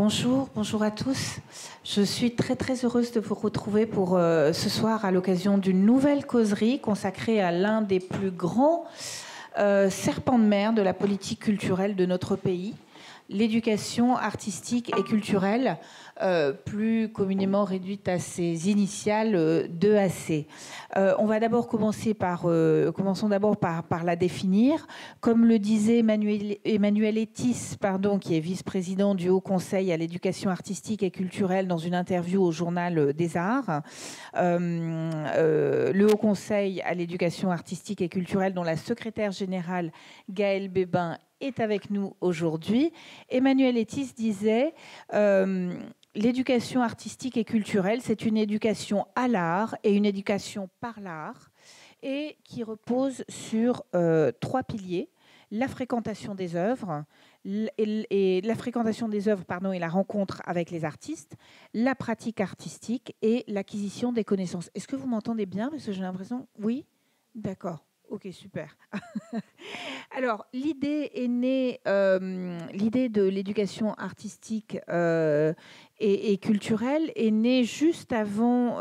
Bonjour, bonjour à tous. Je suis très très heureuse de vous retrouver pour ce soir à l'occasion d'une nouvelle causerie consacrée à l'un des plus grands serpents de mer de la politique culturelle de notre pays, l'éducation artistique et culturelle, plus communément réduite à ses initiales 2AC. On va d'abord commençons d'abord par la définir. Comme le disait Emmanuel Etis, qui est vice-président du Haut Conseil à l'éducation artistique et culturelle dans une interview au Journal des Arts, le Haut Conseil à l'éducation artistique et culturelle dont la secrétaire générale Gaëlle Bébin est avec nous aujourd'hui. Emmanuel Etis disait l'éducation artistique et culturelle, c'est une éducation à l'art et une éducation par l'art, et qui repose sur trois piliers: la fréquentation des œuvres, et la rencontre avec les artistes, la pratique artistique et l'acquisition des connaissances. Est-ce que vous m'entendez bien? Parce que j'ai l'impression... Oui? D'accord. Ok, super. Alors, l'idée est née, l'idée de l'éducation artistique et culturelle est née juste avant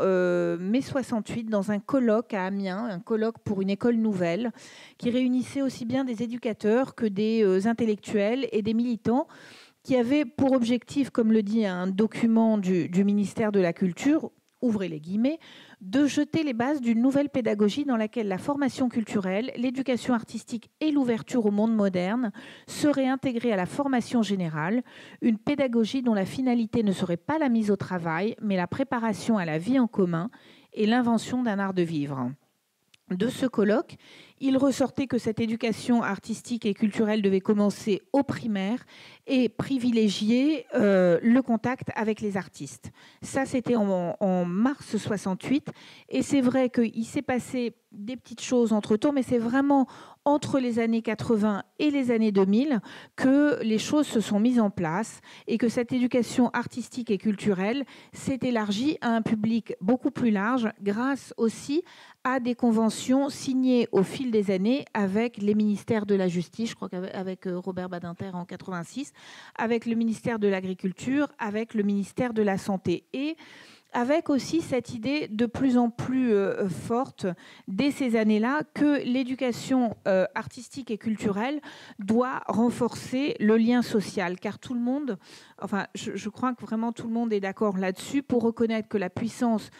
mai 68 dans un colloque à Amiens, un colloque pour une école nouvelle qui réunissait aussi bien des éducateurs que des intellectuels et des militants qui avaient pour objectif, comme le dit un document du ministère de la Culture, ouvrez les guillemets, de jeter les bases d'une nouvelle pédagogie dans laquelle la formation culturelle, l'éducation artistique et l'ouverture au monde moderne seraient intégrées à la formation générale, une pédagogie dont la finalité ne serait pas la mise au travail, mais la préparation à la vie en commun et l'invention d'un art de vivre. De ce colloque, il ressortait que cette éducation artistique et culturelle devait commencer au primaire et privilégier le contact avec les artistes. Ça, c'était en mars 68. Et c'est vrai qu'il s'est passé des petites choses entre-temps, mais c'est vraiment entre les années 80 et les années 2000 que les choses se sont mises en place et que cette éducation artistique et culturelle s'est élargie à un public beaucoup plus large grâce aussi à des conventions signées au fil des années avec les ministères de la Justice, je crois qu'avec Robert Badinter en 86, avec le ministère de l'Agriculture, avec le ministère de la Santé, et avec aussi cette idée de plus en plus forte dès ces années-là que l'éducation artistique et culturelle doit renforcer le lien social, car tout le monde, enfin je crois que vraiment tout le monde est d'accord là-dessus pour reconnaître la puissance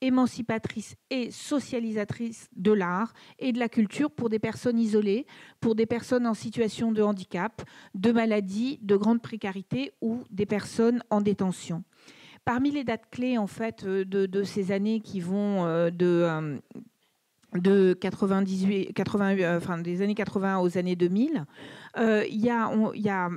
émancipatrice et socialisatrice de l'art et de la culture pour des personnes isolées, pour des personnes en situation de handicap, de maladie, de grande précarité ou des personnes en détention. Parmi les dates clés en fait de ces années qui vont de 80, des années 80 aux années 2000, il y a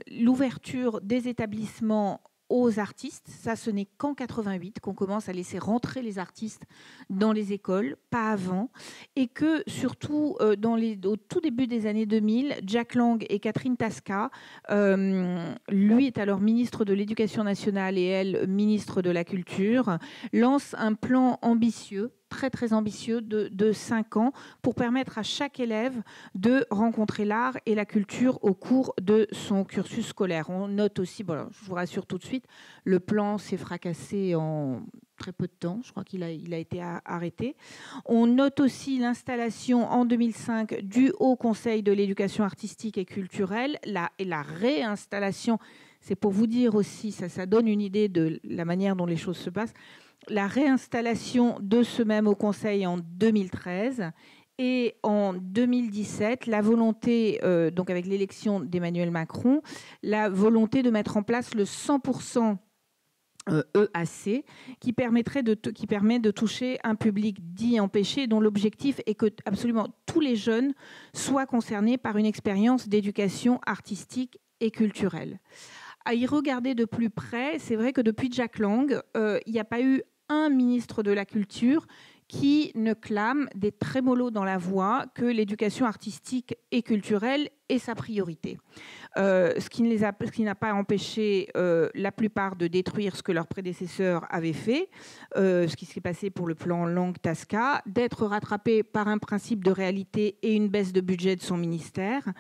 l'ouverture des établissements aux artistes. Ça, ce n'est qu'en 88 qu'on commence à laisser rentrer les artistes dans les écoles, pas avant. Et que, surtout, au tout début des années 2000, Jack Lang et Catherine Tasca, lui est alors ministre de l'Éducation nationale et elle, ministre de la Culture, lancent un plan ambitieux, très très ambitieux de 5 ans pour permettre à chaque élève de rencontrer l'art et la culture au cours de son cursus scolaire. On note aussi, bon, je vous rassure tout de suite, le plan s'est fracassé en très peu de temps, je crois qu'il a été arrêté. On note aussi l'installation en 2005 du Haut Conseil de l'éducation artistique et culturelle et la réinstallation, c'est pour vous dire aussi, ça donne une idée de la manière dont les choses se passent, la réinstallation de ce même Haut Conseil en 2013 et en 2017, la volonté, donc avec l'élection d'Emmanuel Macron, la volonté de mettre en place le 100% EAC qui permet de toucher un public dit empêché dont l'objectif est que absolument tous les jeunes soient concernés par une expérience d'éducation artistique et culturelle. À y regarder de plus près, c'est vrai que depuis Jack Lang, il n'y a pas eu un ministre de la Culture qui ne clame des trémolos dans la voix que l'éducation artistique et culturelle est sa priorité. Ce qui n'a pas empêché la plupart de détruire ce que leurs prédécesseurs avaient fait, ce qui s'est passé pour le plan Langue Tasca, d'être rattrapé par un principe de réalité et une baisse de budget de son ministère,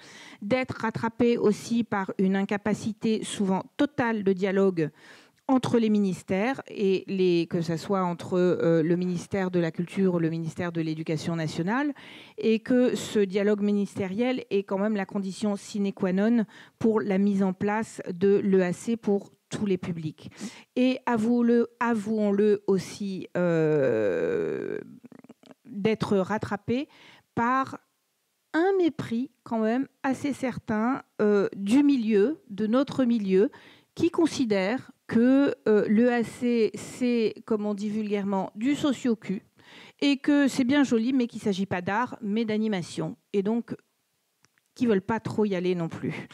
d'être rattrapé aussi par une incapacité souvent totale de dialogue entre les ministères, et que ce soit entre le ministère de la Culture ou le ministère de l'Éducation nationale, et que ce dialogue ministériel est quand même la condition sine qua non pour la mise en place de l'EAC pour tous les publics. Et avouons-le aussi, d'être rattrapé par un mépris quand même assez certain du milieu, de notre milieu, qui considère que l'EAC, c'est, comme on dit vulgairement, du socio-cul, et que c'est bien joli, mais qu'il ne s'agit pas d'art, mais d'animation. Et donc, qui ne veulent pas trop y aller non plus.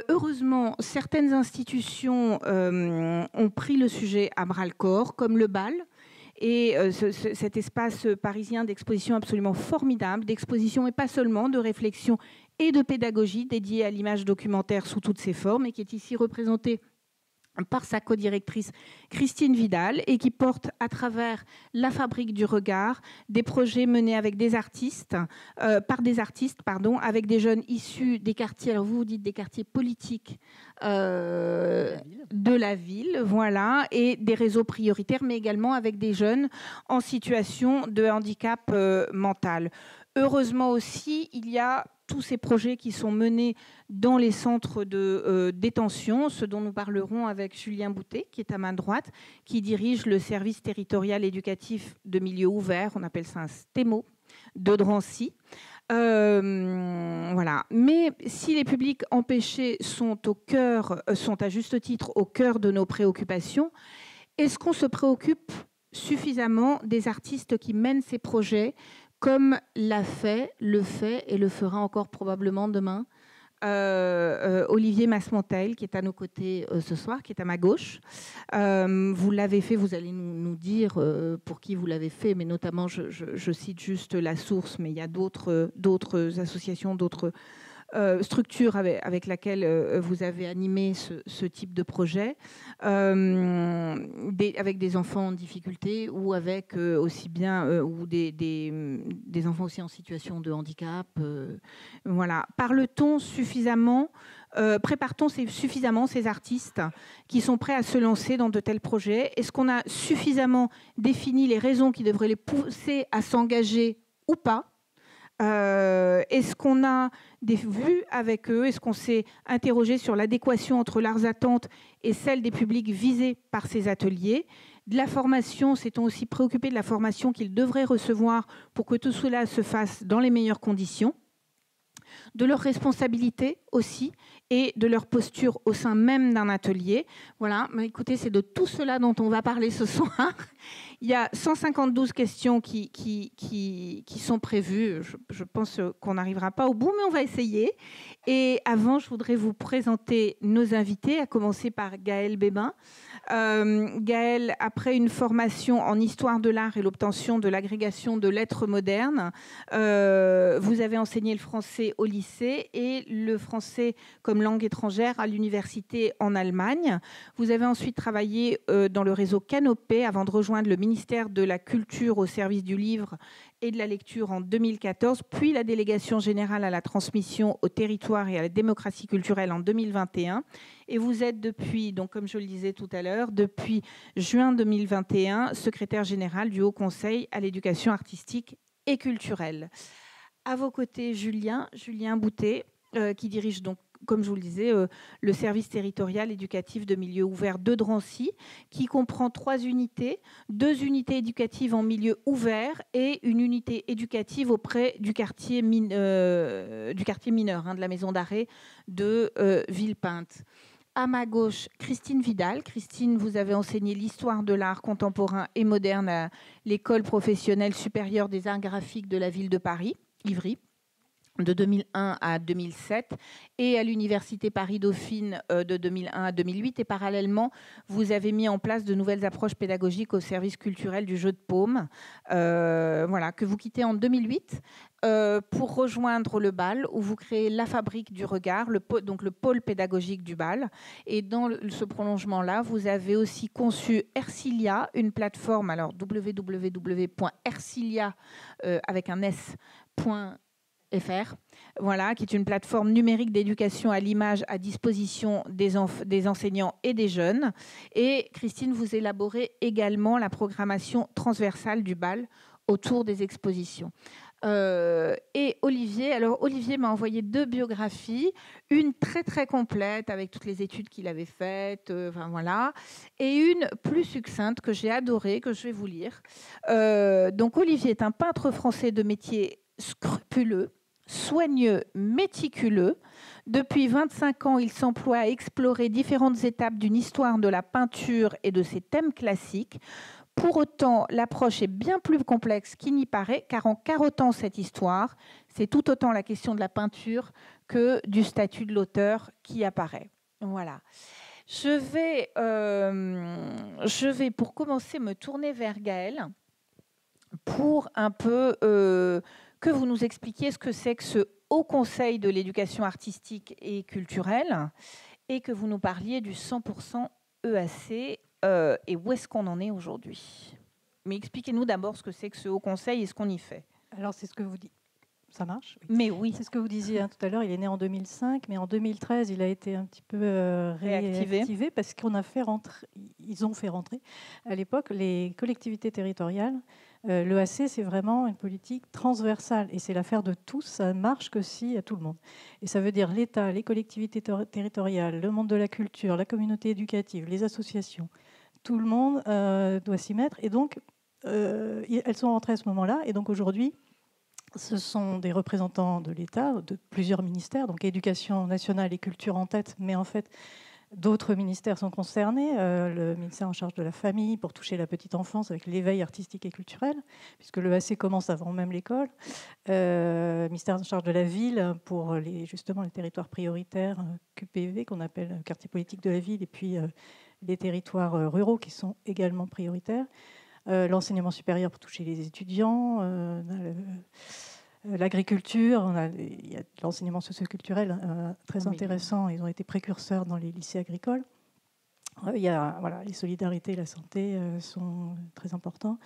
Heureusement, certaines institutions ont pris le sujet à bras-le-corps, comme le BAL, et cet espace parisien d'exposition absolument formidable, d'exposition et pas seulement, de réflexion et de pédagogie dédiée à l'image documentaire sous toutes ses formes, et qui est ici représentée par sa codirectrice Christine Vidal, et qui porte à travers la Fabrique du Regard des projets menés avec des artistes, avec des jeunes issus des quartiers, alors vous dites des quartiers politiques de la ville, voilà, et des réseaux prioritaires, mais également avec des jeunes en situation de handicap mental. Heureusement aussi, il y a tous ces projets qui sont menés dans les centres de détention, ce dont nous parlerons avec Julien Boutet, qui est à ma droite, qui dirige le service territorial éducatif de milieu ouvert, on appelle ça un STEMO, de Drancy. Voilà. Mais si les publics empêchés sont à juste titre au cœur de nos préoccupations, est-ce qu'on se préoccupe suffisamment des artistes qui mènent ces projets, comme l'a fait, le fait et le fera encore probablement demain Olivier Masmontel, qui est à nos côtés ce soir, qui est à ma gauche. Vous l'avez fait, vous allez nous dire pour qui vous l'avez fait, mais notamment, je cite juste la source, mais il y a d'autres associations, d'autres structure avec laquelle vous avez animé ce type de projet, avec des enfants en difficulté ou avec aussi bien ou des enfants aussi en situation de handicap. Voilà. Parle-t-on suffisamment, prépare-t-on suffisamment ces artistes qui sont prêts à se lancer dans de tels projets? Est-ce qu'on a suffisamment défini les raisons qui devraient les pousser à s'engager ou pas? Est-ce qu'on a des vues avec eux? Est-ce qu'on s'est interrogé sur l'adéquation entre leurs attentes et celles des publics visés par ces ateliers? De la formation, s'est-on aussi préoccupé de la formation qu'ils devraient recevoir pour que tout cela se fasse dans les meilleures conditions? De leur responsabilité aussi et de leur posture au sein même d'un atelier. Voilà, mais écoutez, c'est de tout cela dont on va parler ce soir. Il y a 152 questions qui sont prévues. Je pense qu'on n'arrivera pas au bout, mais on va essayer. Et avant, je voudrais vous présenter nos invités, à commencer par Gaëlle Bébin. Gaëlle, après une formation en histoire de l'art et l'obtention de l'agrégation de lettres modernes, vous avez enseigné le français au lycée et le français comme langue étrangère à l'université en Allemagne. Vous avez ensuite travaillé dans le réseau Canopé avant de rejoindre le ministère de la Culture au service du livre et de la lecture en 2014, puis la délégation générale à la transmission au territoire et à la démocratie culturelle en 2021. Et vous êtes depuis, donc comme je le disais tout à l'heure, depuis juin 2021, secrétaire général du Haut Conseil à l'éducation artistique et culturelle. À vos côtés, Julien Boutet, qui dirige donc, comme je vous le disais, le service territorial éducatif de milieu ouvert de Drancy, qui comprend 3 unités, 2 unités éducatives en milieu ouvert et une unité éducative auprès du quartier mineur, de la maison d'arrêt de Villepinte. À ma gauche, Christine Vidal. Christine, vous avez enseigné l'histoire de l'art contemporain et moderne à l'École professionnelle supérieure des arts graphiques de la ville de Paris, Ivry. de 2001 à 2007 et à l'Université Paris-Dauphine de 2001 à 2008. Et parallèlement, vous avez mis en place de nouvelles approches pédagogiques au service culturel du jeu de paume, voilà, que vous quittez en 2008 pour rejoindre le BAL, où vous créez la Fabrique du regard, donc le pôle pédagogique du BAL. Et dans ce prolongement-là, vous avez aussi conçu Ercilia, une plateforme, alors www.ercilia avec un s.fr, voilà, qui est une plateforme numérique d'éducation à l'image à disposition des enseignants et des jeunes. Et Christine, vous élaborez également la programmation transversale du BAL autour des expositions. Et Olivier m'a envoyé 2 biographies, une très très complète avec toutes les études qu'il avait faites, enfin, voilà, et une plus succincte que j'ai adorée, que je vais vous lire. Donc Olivier est un peintre français de métier scrupuleux, soigneux, méticuleux. Depuis 25 ans, il s'emploie à explorer différentes étapes d'une histoire de la peinture et de ses thèmes classiques. Pour autant, l'approche est bien plus complexe qu'il n'y paraît, car en carottant cette histoire, c'est tout autant la question de la peinture que du statut de l'auteur qui apparaît. Voilà. Je vais, pour commencer, me tourner vers Gaëlle pour un peu que vous nous expliquiez ce que c'est que ce Haut Conseil de l'éducation artistique et culturelle et que vous nous parliez du 100% EAC et où est-ce qu'on en est aujourd'hui. Mais expliquez-nous d'abord ce que c'est que ce Haut Conseil et ce qu'on y fait. Alors, c'est ce que vous dites. Ça marche, oui. Mais oui. C'est ce que vous disiez tout à l'heure. Il est né en 2005, mais en 2013, il a été un petit peu réactivé parce qu'on a fait rentrer, ils ont fait rentrer à l'époque les collectivités territoriales. L'EAC, c'est vraiment une politique transversale et c'est l'affaire de tous. Ça marche que si à tout le monde. Et ça veut dire l'État, les collectivités territoriales, le monde de la culture, la communauté éducative, les associations. Tout le monde doit s'y mettre. Et donc, elles sont rentrées à ce moment-là. Et donc aujourd'hui, ce sont des représentants de l'État, de plusieurs ministères, donc éducation nationale et culture en tête, mais en fait, d'autres ministères sont concernés. Le ministère en charge de la famille pour toucher la petite enfance avec l'éveil artistique et culturel, puisque l'EAC commence avant même l'école. Ministère en charge de la ville pour justement les territoires prioritaires, QPV, qu'on appelle quartier politique de la ville, et puis les territoires ruraux qui sont également prioritaires. L'enseignement supérieur pour toucher les étudiants, l'agriculture, il y a l'enseignement socioculturel très intéressant, ils ont été précurseurs dans les lycées agricoles. Il y a les solidarités et la santé sont très importants.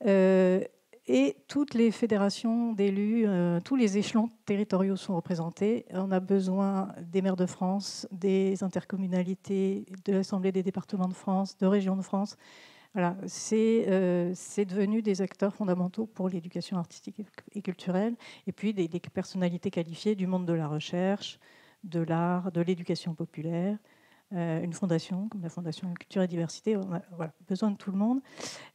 Et toutes les fédérations d'élus, tous les échelons territoriaux sont représentés. On a besoin des maires de France, des intercommunalités, de l'Assemblée des départements de France, de régions de France. Voilà, c'est devenu des acteurs fondamentaux pour l'éducation artistique et culturelle, et puis des personnalités qualifiées du monde de la recherche, de l'art, de l'éducation populaire, une fondation comme la Fondation Culture et Diversité. On a besoin de tout le monde.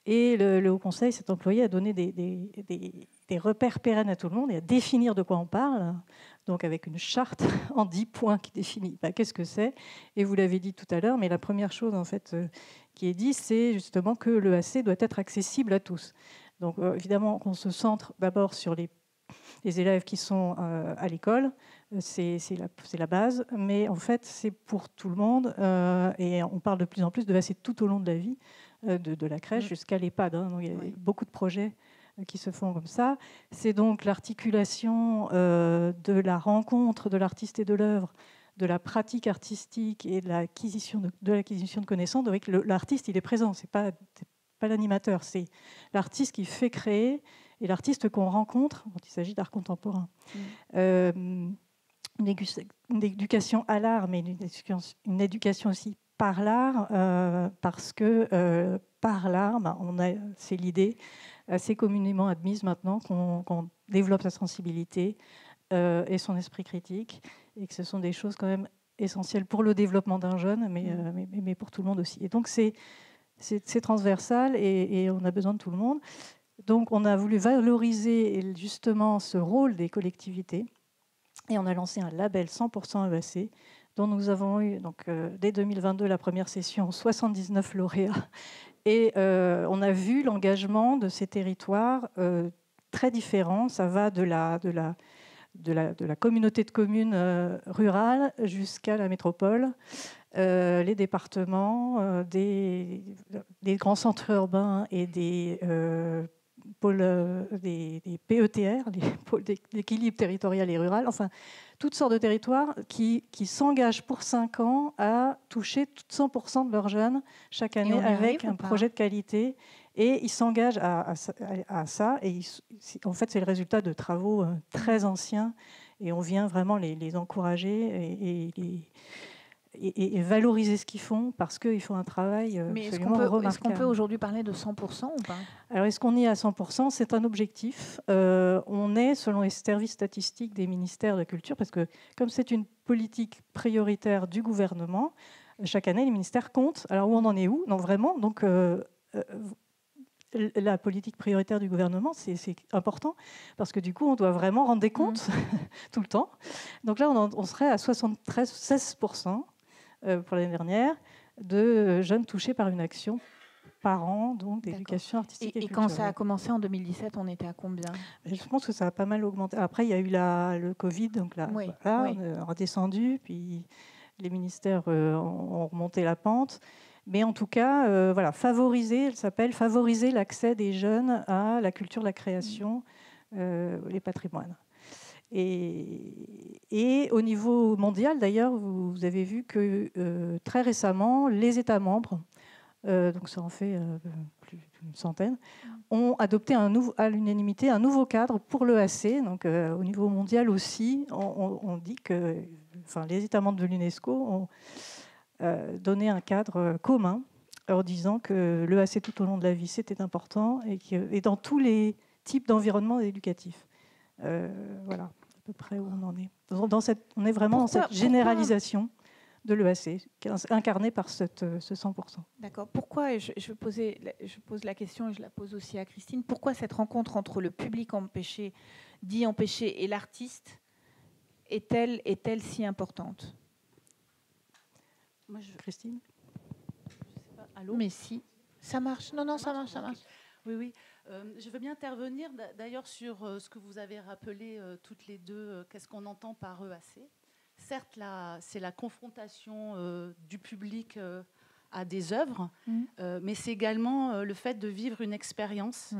Et le Haut Conseil s'est employé à donner des repères pérennes à tout le monde et à définir de quoi on parle. Donc avec une charte en 10 points qui définit qu'est-ce que c'est. Et vous l'avez dit tout à l'heure, mais la première chose en fait qui est dit, c'est justement que l'EAC doit être accessible à tous. Donc évidemment, on se centre d'abord sur les élèves qui sont à l'école, c'est la base, mais en fait c'est pour tout le monde et on parle de plus en plus de l'EAC tout au long de la vie, de la crèche jusqu'à l'EHPAD. Donc il y a beaucoup de projets qui se font comme ça. C'est donc l'articulation de la rencontre de l'artiste et de l'œuvre, de la pratique artistique et de l'acquisition de connaissances. Donc l'artiste, il est présent, c'est pas l'animateur, c'est l'artiste qui fait créer et l'artiste qu'on rencontre quand il s'agit d'art contemporain. Une éducation à l'art, mais une éducation aussi par l'art, parce que par l'art, c'est l'idée assez communément admise maintenant qu'on développe sa sensibilité et son esprit critique, et que ce sont des choses quand même essentielles pour le développement d'un jeune, mais pour tout le monde aussi. Et donc c'est transversal et on a besoin de tout le monde. Donc on a voulu valoriser justement ce rôle des collectivités et on a lancé un label 100% EAC dont nous avons eu dès 2022 la première session 79 lauréats et on a vu l'engagement de ces territoires très différents. Ça va de de la communauté de communes rurales jusqu'à la métropole, les départements, des grands centres urbains et des pôles, des PETR, les pôles d'équilibre territorial et rural, enfin, toutes sortes de territoires qui s'engagent pour 5 ans à toucher 100% de leurs jeunes chaque année avec un projet de qualité. Et ils s'engagent à ça. Et en fait, c'est le résultat de travaux très anciens. Et on vient vraiment les encourager et valoriser ce qu'ils font parce qu'ils font un travail absolument remarquable. Est-ce qu'on peut aujourd'hui parler de 100% ou pas? Alors, est-ce qu'on y est à 100%? C'est un objectif. On est, selon les services statistiques des ministères de la Culture, parce que comme c'est une politique prioritaire du gouvernement, chaque année, les ministères comptent. Alors, où on en est où? Non, vraiment. Donc, la politique prioritaire du gouvernement, c'est important parce que du coup, on doit vraiment rendre des comptes tout le temps. Donc là, on serait à 16% pour l'année dernière de jeunes touchés par une action par an, donc d'éducation artistique et culturelle. Et quand ça a commencé en 2017, on était à combien? Je pense que ça a pas mal augmenté. Après, il y a eu le Covid, donc là, on est redescendu, puis les ministères ont remonté la pente. Mais en tout cas, voilà, favoriser l'accès des jeunes à la culture, la création, les patrimoines. Et au niveau mondial, d'ailleurs, vous avez vu que très récemment, les États membres, donc ça en fait plus d'une centaine, ont adopté à l'unanimité un nouveau cadre pour l'EAC. Donc au niveau mondial aussi, on dit que les États membres de l'UNESCO ont donné un cadre commun en disant que l'EAC tout au long de la vie, c'était important et dans tous les types d'environnements éducatifs. Voilà, à peu près où on en est. On est vraiment dans cette généralisation de l'EAC, incarnée par ce 100%. D'accord. Pourquoi, je pose la question et je la pose aussi à Christine, pourquoi cette rencontre entre le public dit empêché et l'artiste est-elle si importante? Christine? Je sais pas. Allô? Mais si. Ça marche. Non, ça marche. Oui. Je veux bien intervenir d'ailleurs sur ce que vous avez rappelé toutes les deux. Qu'est-ce qu'on entend par EAC? Certes, c'est la confrontation du public à des œuvres, mais c'est également le fait de vivre une expérience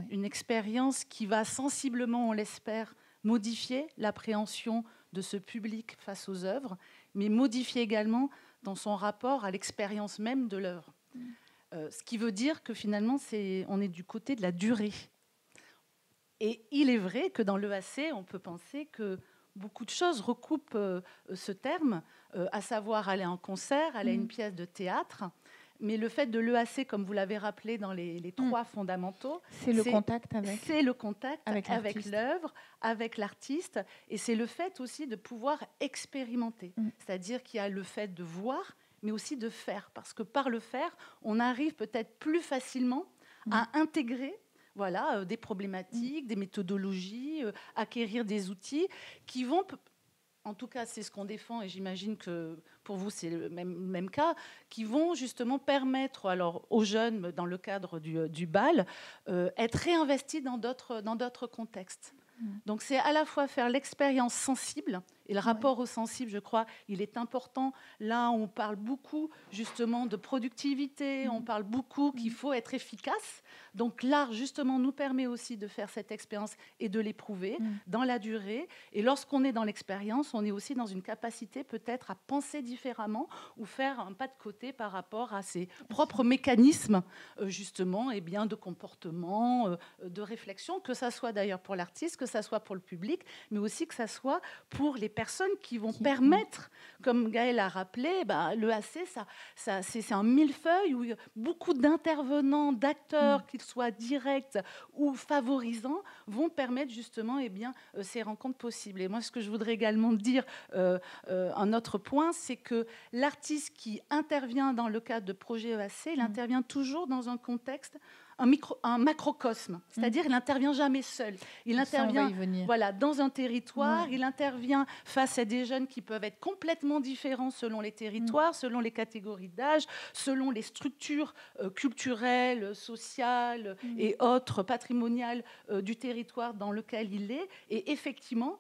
qui va sensiblement, on l'espère, modifier l'appréhension de ce public face aux œuvres, mais modifier également dans son rapport à l'expérience même de l'œuvre. Ce qui veut dire que finalement, on est du côté de la durée. Et il est vrai que dans l'EAC, on peut penser que beaucoup de choses recoupent ce terme, à savoir aller à un concert, aller à une pièce de théâtre. Mais le fait de l'EAC, comme vous l'avez rappelé dans les 3 fondamentaux, c'est le contact avec l'œuvre, avec l'artiste, et c'est le fait aussi de pouvoir expérimenter. C'est-à-dire qu'il y a le fait de voir, mais aussi de faire, parce que par le faire, on arrive peut-être plus facilement à intégrer des problématiques, des méthodologies, acquérir des outils qui vont, en tout cas c'est ce qu'on défend, et j'imagine que pour vous c'est le même cas, qui vont justement permettre aux jeunes, dans le cadre du BAL, être réinvestis dans d'autres contextes. Donc c'est à la fois faire l'expérience sensible, et le rapport au sensible, je crois, il est important. Là, on parle beaucoup justement de productivité, on parle beaucoup qu'il faut être efficace. Donc l'art, justement, nous permet aussi de faire cette expérience et de l'éprouver dans la durée. Et lorsqu'on est dans l'expérience, on est aussi dans une capacité peut-être à penser différemment ou faire un pas de côté par rapport à ses propres mécanismes, justement, et bien de comportement, de réflexion, que ça soit d'ailleurs pour l'artiste, que ça soit pour le public, mais aussi que ça soit pour les personnes qui vont permettre, comme Gaëlle a rappelé, l'EAC, c'est un millefeuille où beaucoup d'intervenants, d'acteurs, qu'ils soient directs ou favorisants, vont permettre justement ces rencontres possibles. Et moi, ce que je voudrais également dire, un autre point, c'est que l'artiste qui intervient dans le cadre de projets EAC, il intervient toujours dans un contexte, un macrocosme, c'est-à-dire il n'intervient jamais seul. Il intervient dans un territoire, il intervient face à des jeunes qui peuvent être complètement différents selon les territoires, selon les catégories d'âge, selon les structures culturelles, sociales et autres patrimoniales du territoire dans lequel il est. Et effectivement,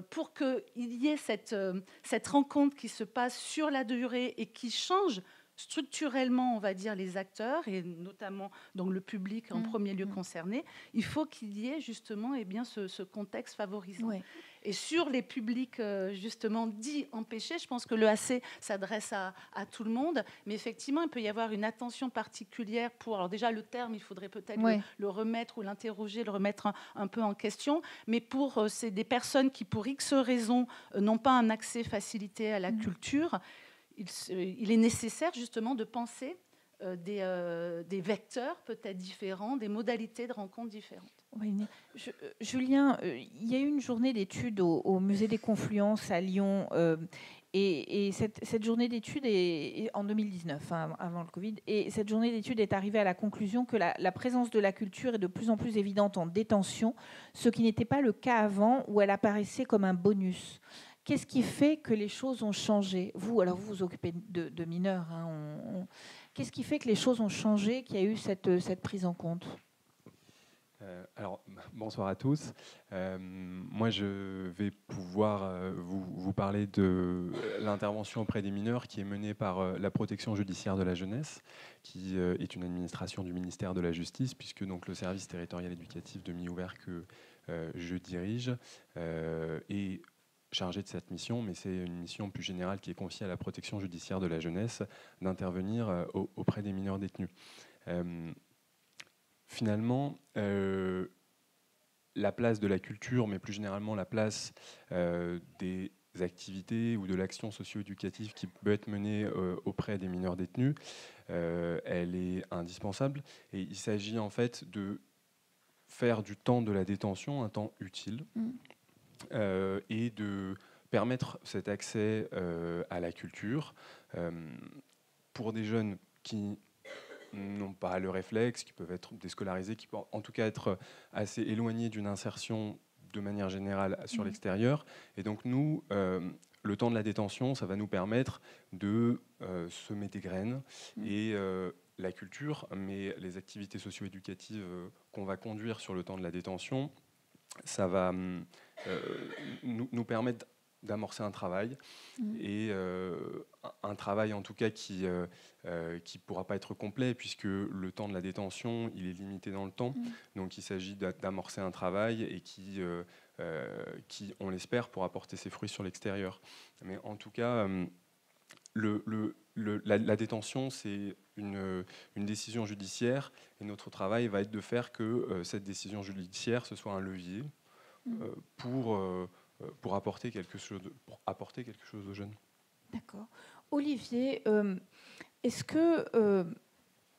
pour qu'il y ait cette rencontre qui se passe sur la durée et qui change structurellement, on va dire, les acteurs, et notamment donc, le public en premier lieu concerné, il faut qu'il y ait justement ce contexte favorisant. Oui. Et sur les publics justement dits empêchés, je pense que l'EAC s'adresse à tout le monde, mais effectivement, il peut y avoir une attention particulière pour... Alors déjà, le terme, il faudrait peut-être le remettre ou l'interroger, le remettre un peu en question, mais c'est des personnes qui, pour X raisons, n'ont pas un accès facilité à la culture. Il est nécessaire justement de penser des vecteurs peut-être différents, des modalités de rencontres différentes. Oui, Julien, il y a eu une journée d'études au Musée des Confluences à Lyon, et cette journée d'études est en 2019, avant le Covid, et cette journée d'études est arrivée à la conclusion que la présence de la culture est de plus en plus évidente en détention, ce qui n'était pas le cas avant, où elle apparaissait comme un bonus. Qu'est-ce qui fait que les choses ont changé ? Vous vous occupez de mineurs. Qu'est-ce qui fait que les choses ont changé, qu'il y a eu cette prise en compte ? Alors, bonsoir à tous. Moi, je vais pouvoir vous parler de l'intervention auprès des mineurs qui est menée par la protection judiciaire de la jeunesse, qui est une administration du ministère de la Justice, puisque donc, le service territorial éducatif de mi-ouvert que je dirige est chargé de cette mission, mais c'est une mission plus générale qui est confiée à la protection judiciaire de la jeunesse d'intervenir auprès des mineurs détenus. Finalement, la place de la culture, mais plus généralement la place des activités ou de l'action socio-éducative qui peut être menée auprès des mineurs détenus, elle est indispensable. Et il s'agit en fait de faire du temps de la détention un temps utile. Et de permettre cet accès à la culture pour des jeunes qui n'ont pas le réflexe, qui peuvent être déscolarisés, qui peuvent en tout cas être assez éloignés d'une insertion de manière générale sur l'extérieur. Et donc nous, le temps de la détention, ça va nous permettre de semer des graines et la culture, mais les activités socio-éducatives qu'on va conduire sur le temps de la détention, ça va nous permettre d'amorcer un travail, et un travail en tout cas qui pourra pas être complet, puisque le temps de la détention, il est limité dans le temps. Donc il s'agit d'amorcer un travail et qui, on l'espère, pourra porter ses fruits sur l'extérieur. Mais en tout cas, la détention, c'est une décision judiciaire, et notre travail va être de faire que cette décision judiciaire, ce soit un levier pour apporter quelque chose aux jeunes. D'accord. Olivier, est-ce que,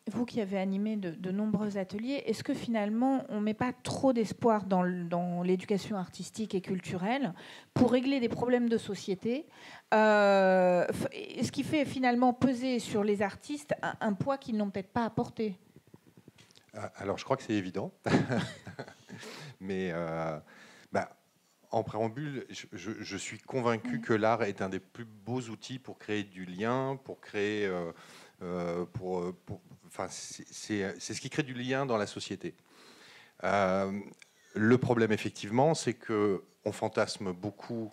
vous qui avez animé de nombreux ateliers, est-ce que finalement on ne met pas trop d'espoir dans l'éducation artistique et culturelle pour régler des problèmes de société, ce qui fait finalement peser sur les artistes un poids qu'ils n'ont peut-être pas à porter? Alors je crois que c'est évident, mais en préambule, je suis convaincu que l'art est un des plus beaux outils pour créer du lien, pour créer, c'est ce qui crée du lien dans la société. Le problème, effectivement, c'est que on fantasme beaucoup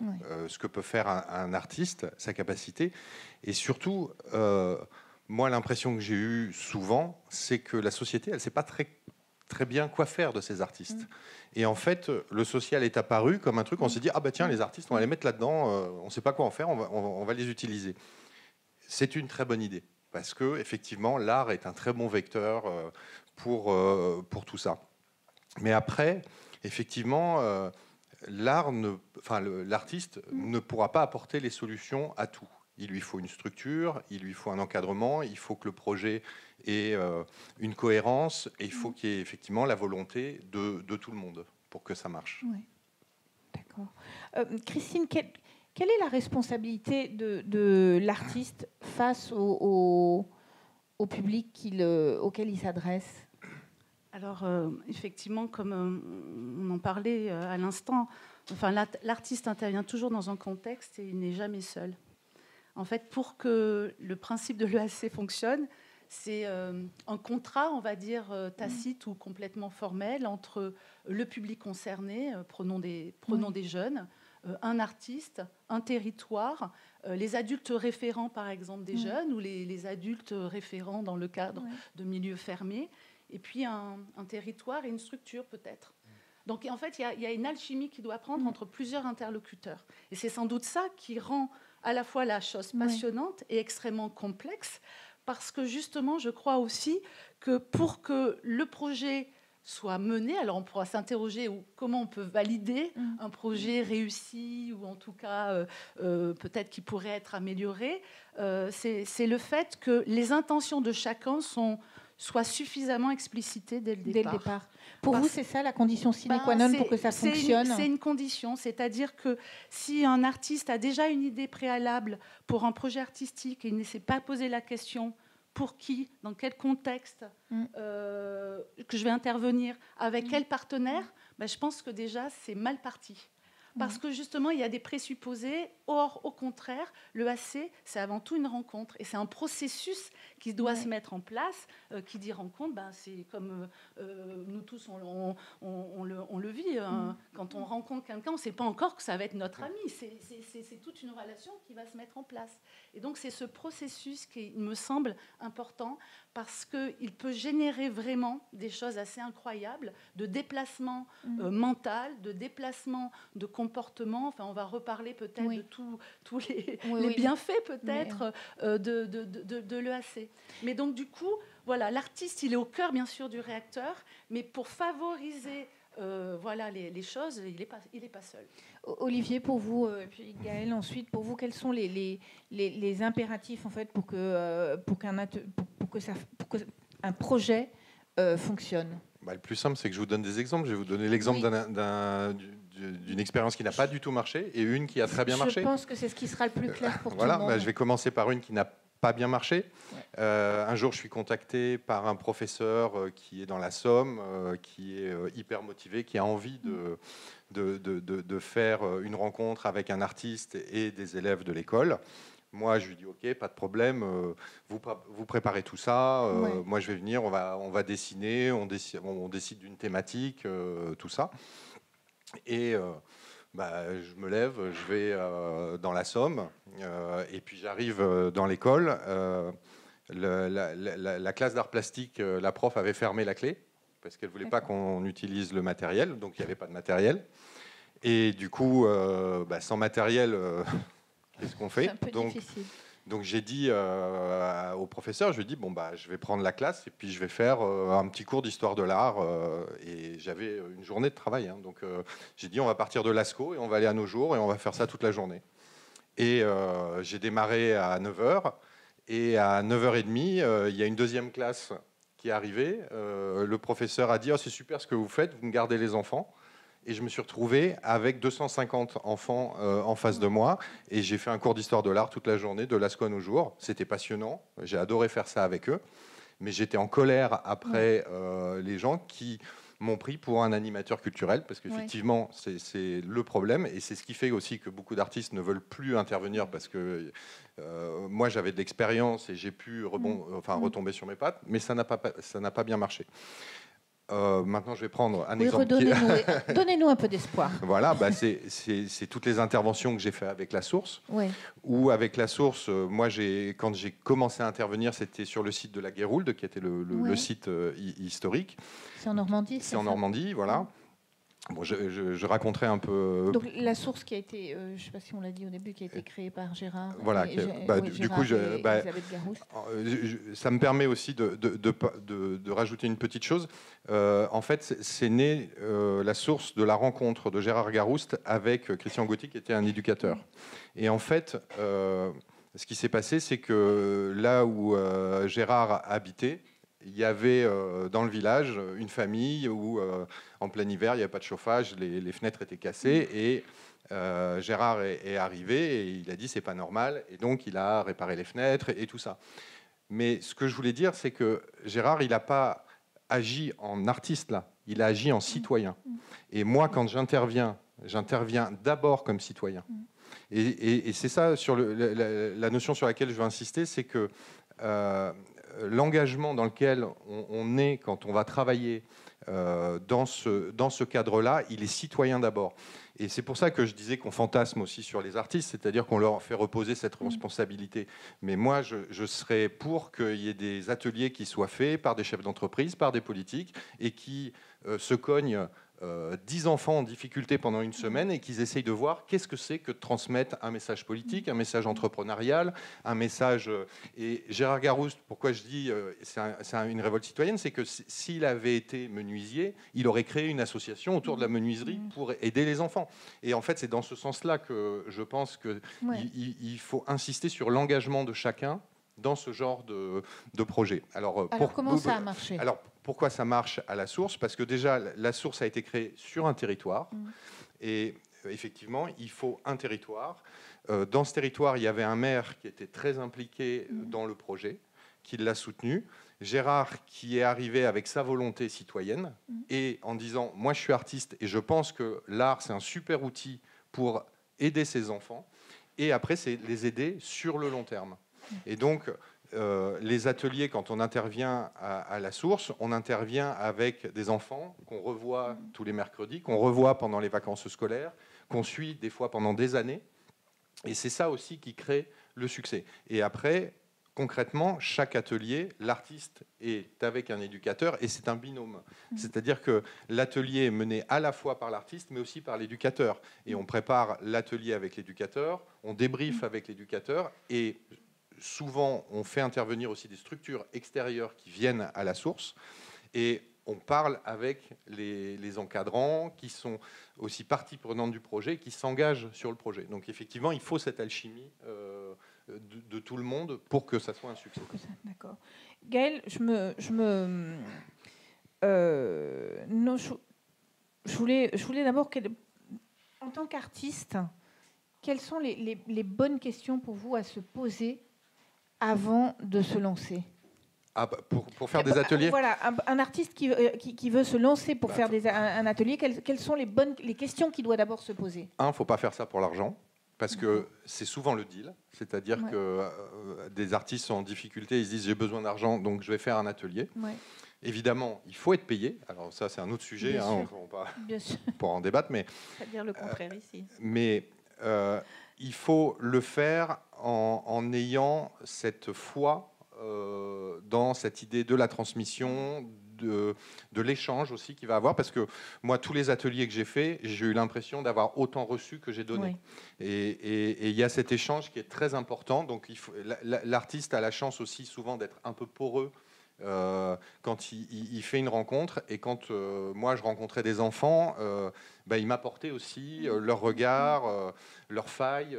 ce que peut faire un artiste, sa capacité, et surtout, moi, l'impression que j'ai eue souvent, c'est que la société, elle ne sait pas très bien quoi faire de ces artistes. Et en fait, le social est apparu comme un truc, on s'est dit, ah bah tiens, les artistes, on va les mettre là-dedans, on ne sait pas quoi en faire, on va les utiliser. C'est une très bonne idée, parce que effectivement, l'art est un très bon vecteur pour tout ça. Mais après, effectivement, l'artiste ne pourra pas apporter les solutions à tout. Il lui faut une structure, il lui faut un encadrement, il faut que le projet ait une cohérence, et il faut qu'il y ait effectivement la volonté de tout le monde pour que ça marche. Oui. D'accord. Christine, quelle est la responsabilité de l'artiste face au public auquel il s'adresse? Alors, effectivement, comme on en parlait à l'instant, l'artiste intervient toujours dans un contexte et il n'est jamais seul. En fait, pour que le principe de l'EAC fonctionne, c'est un contrat, on va dire, tacite ou complètement formel entre le public concerné, prenons des jeunes, un artiste, un territoire, les adultes référents, par exemple, des jeunes, ou les adultes référents dans le cadre de milieux fermés, et puis un territoire et une structure, peut-être. Donc, en fait, il y a une alchimie qui doit prendre entre plusieurs interlocuteurs. Et c'est sans doute ça qui rend à la fois la chose passionnante et extrêmement complexe, parce que, justement, je crois aussi que pour que le projet soit mené, alors on pourra s'interroger comment on peut valider un projet réussi, ou en tout cas peut-être qui pourrait être amélioré, c'est le fait que les intentions de chacun soient suffisamment explicitées dès le départ. Pour vous, c'est ça la condition sine qua non pour que ça fonctionne? C'est une condition, c'est-à-dire que si un artiste a déjà une idée préalable pour un projet artistique et il ne s'est pas posé la question pour qui, dans quel contexte que je vais intervenir, avec quel partenaire, je pense que déjà c'est mal parti. Parce que justement, il y a des présupposés. Or, au contraire, l'EAC, c'est avant tout une rencontre. Et c'est un processus qui doit se mettre en place. Qui dit rencontre, c'est comme nous tous, on le vit. Quand on rencontre quelqu'un, on ne sait pas encore que ça va être notre ami. C'est toute une relation qui va se mettre en place. Et donc, c'est ce processus qui me semble important, parce qu'il peut générer vraiment des choses assez incroyables, de déplacement mental, de déplacement de comportement. Enfin, on va reparler peut-être de tous les bienfaits peut-être de l'EAC. Mais donc du coup, voilà, l'artiste, il est au cœur bien sûr du réacteur, mais pour favoriser les choses, il est pas seul. Olivier, pour vous, et puis Gaël ensuite, pour vous, quels sont les impératifs en fait pour qu'un projet fonctionne? Le plus simple, c'est que je vous donne des exemples. Je vais vous donner l'exemple d'une expérience qui n'a pas du tout marché et une qui a très bien marché. Je pense que c'est ce qui sera le plus clair pour tout le monde. Je vais commencer par une qui n'a pas bien marché. Un jour, je suis contacté par un professeur qui est dans la Somme, qui est hyper motivé, qui a envie de faire une rencontre avec un artiste et des élèves de l'école. Moi, je lui dis OK, pas de problème. Vous préparez tout ça. Moi, je vais venir. On va dessiner. On décide d'une thématique, tout ça. Et je me lève, je vais dans la Somme, et puis j'arrive dans l'école. La classe d'art plastique, la prof avait fermé la clé parce qu'elle voulait pas qu'on utilise le matériel, donc il n'y avait pas de matériel. Et du coup, sans matériel. Qu'est-ce qu'on fait? C'est un peu difficile. Donc j'ai dit au professeur, je lui ai dit je vais prendre la classe et puis je vais faire un petit cours d'histoire de l'art. Et j'avais une journée de travail. Donc j'ai dit on va partir de Lascaux et on va aller à nos jours et on va faire ça toute la journée. Et j'ai démarré à 9h. Et à 9h30, il y a une deuxième classe qui est arrivée. Le professeur a dit c'est super ce que vous faites, vous me gardez les enfants. Et je me suis retrouvé avec 250 enfants en face de moi. Et j'ai fait un cours d'histoire de l'art toute la journée, de Lascaux à nos jours. C'était passionnant. J'ai adoré faire ça avec eux. Mais j'étais en colère après les gens qui m'ont pris pour un animateur culturel. Parce qu'effectivement, c'est le problème. Et c'est ce qui fait aussi que beaucoup d'artistes ne veulent plus intervenir. Parce que moi, j'avais de l'expérience et j'ai pu retomber sur mes pattes. Mais ça n'a pas bien marché. Maintenant, je vais prendre un exemple. Donnez-nous un peu d'espoir. Voilà, c'est toutes les interventions que j'ai fait avec La Source. Ou avec La Source, moi, quand j'ai commencé à intervenir, c'était sur le site de la Guéroulde, qui était le site historique. C'est en Normandie. C'est en Normandie, voilà. Bon, je raconterai un peu. Donc La Source qui a été, je ne sais pas si on l'a dit au début, qui a été créée par Gérard. Voilà. Du coup, Elisabeth Garouste. Ça me permet aussi de rajouter une petite chose. En fait, c'est né La Source de la rencontre de Gérard Garouste avec Christian Gauthier, qui était un éducateur. Et en fait, ce qui s'est passé, c'est que là où Gérard habitait, il y avait dans le village une famille où, en plein hiver, il n'y avait pas de chauffage, les fenêtres étaient cassées et Gérard est arrivé et il a dit c'est pas normal et donc il a réparé les fenêtres et tout ça. Mais ce que je voulais dire, c'est que Gérard, il n'a pas agi en artiste là, il a agi en citoyen. Et moi, quand j'interviens d'abord comme citoyen. Et c'est ça sur la notion sur laquelle je veux insister, c'est que l'engagement dans lequel on est quand on va travailler dans ce cadre-là, il est citoyen d'abord. Et c'est pour ça que je disais qu'on fantasme aussi sur les artistes, c'est-à-dire qu'on leur fait reposer cette responsabilité. Mais moi, je serais pour qu'il y ait des ateliers qui soient faits par des chefs d'entreprise, par des politiques, et qui se cognent 10 enfants en difficulté pendant une semaine et qu'ils essayent de voir qu'est-ce que c'est que de transmettre un message politique, un message entrepreneurial, un message... Et Gérard Garouste, pourquoi je dis c'est une révolte citoyenne, c'est que s'il avait été menuisier, il aurait créé une association autour de la menuiserie pour aider les enfants. Et en fait, c'est dans ce sens-là que je pense qu'il faut insister sur l'engagement de chacun dans ce genre de projet. Alors comment ça a marché ? Alors, pourquoi ça marche à la source ? Parce que déjà, la source a été créée sur un territoire. Et effectivement, il faut un territoire. Dans ce territoire, il y avait un maire qui était très impliqué dans le projet, qui l'a soutenu. Gérard, qui est arrivé avec sa volonté citoyenne et en disant « Moi, je suis artiste et je pense que l'art, c'est un super outil pour aider ces enfants. » Et après, c'est les aider sur le long terme. Et donc, les ateliers, quand on intervient à la source, on intervient avec des enfants qu'on revoit tous les mercredis, qu'on revoit pendant les vacances scolaires, qu'on suit des fois pendant des années. Et c'est ça aussi qui crée le succès. Et après, concrètement, chaque atelier, l'artiste est avec un éducateur et c'est un binôme. C'est-à-dire que l'atelier est mené à la fois par l'artiste, mais aussi par l'éducateur. Et on prépare l'atelier avec l'éducateur, on débriefe avec l'éducateur et souvent, on fait intervenir aussi des structures extérieures qui viennent à la source et on parle avec les encadrants qui sont aussi partie prenante du projet, qui s'engagent sur le projet. Donc effectivement, il faut cette alchimie de tout le monde pour que ça soit un succès. D'accord. Gaëlle, je voulais d'abord, en tant qu'artiste, quelles sont les bonnes questions pour vous à se poser avant de se lancer ? Pour faire des ateliers ? Voilà, un artiste qui veut se lancer pour faire un atelier, quelles sont les questions qu'il doit d'abord se poser ? Il ne faut pas faire ça pour l'argent, parce que c'est souvent le deal. C'est-à-dire que des artistes sont en difficulté, ils se disent « j'ai besoin d'argent, donc je vais faire un atelier ». Évidemment, il faut être payé. Alors ça, c'est un autre sujet, on pourra en débattre. Mais pas dire le contraire ici. Mais il faut le faire en ayant cette foi dans cette idée de la transmission, de l'échange aussi qu'il va avoir, parce que moi, tous les ateliers que j'ai faits, j'ai eu l'impression d'avoir autant reçu que j'ai donné. Et il y a cet échange qui est très important. Donc l'artiste a la chance aussi souvent d'être un peu poreux quand il fait une rencontre. Et quand moi, je rencontrais des enfants, ils m'apportaient aussi leur regard, leurs failles.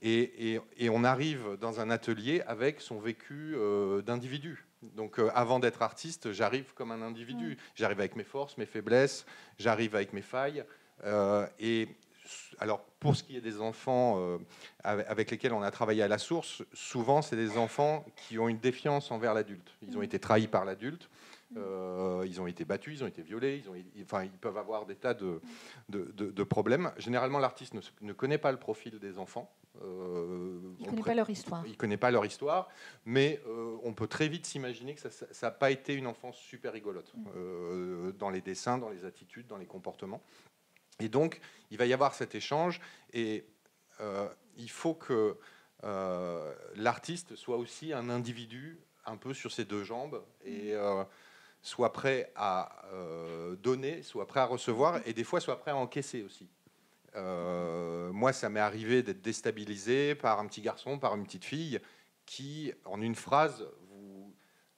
Et on arrive dans un atelier avec son vécu d'individu. Donc avant d'être artiste, j'arrive comme un individu. J'arrive avec mes forces, mes faiblesses, j'arrive avec mes failles. Et alors, pour ce qui est des enfants avec lesquels on a travaillé à la source, souvent, c'est des enfants qui ont une défiance envers l'adulte. Ils ont été trahis par l'adulte, ils ont été battus, ils ont été violés, ils peuvent avoir des tas de problèmes. Généralement, l'artiste ne connaît pas le profil des enfants. Il ne connaît pas leur histoire. Il ne connaît pas leur histoire, mais on peut très vite s'imaginer que ça n'a pas été une enfance super rigolote dans les dessins, dans les attitudes, dans les comportements. Et donc, il va y avoir cet échange et il faut que l'artiste soit aussi un individu un peu sur ses deux jambes et soit prêt à donner, soit prêt à recevoir et des fois soit prêt à encaisser aussi. Moi, ça m'est arrivé d'être déstabilisé par un petit garçon, par une petite fille qui, en une phrase,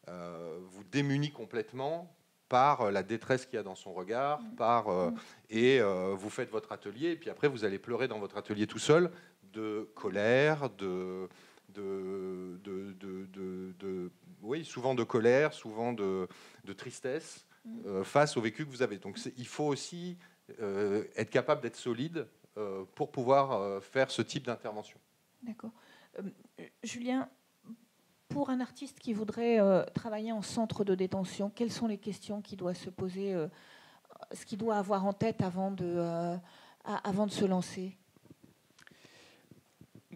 vous démunit complètement par la détresse qu'il y a dans son regard, et vous faites votre atelier, et puis après vous allez pleurer dans votre atelier tout seul, de colère, oui, souvent de colère, souvent de tristesse, face au vécu que vous avez. Donc il faut aussi être capable d'être solide pour pouvoir faire ce type d'intervention. D'accord. Julien, pour un artiste qui voudrait travailler en centre de détention, quelles sont les questions qu'il doit se poser, ce qu'il doit avoir en tête avant de se lancer ?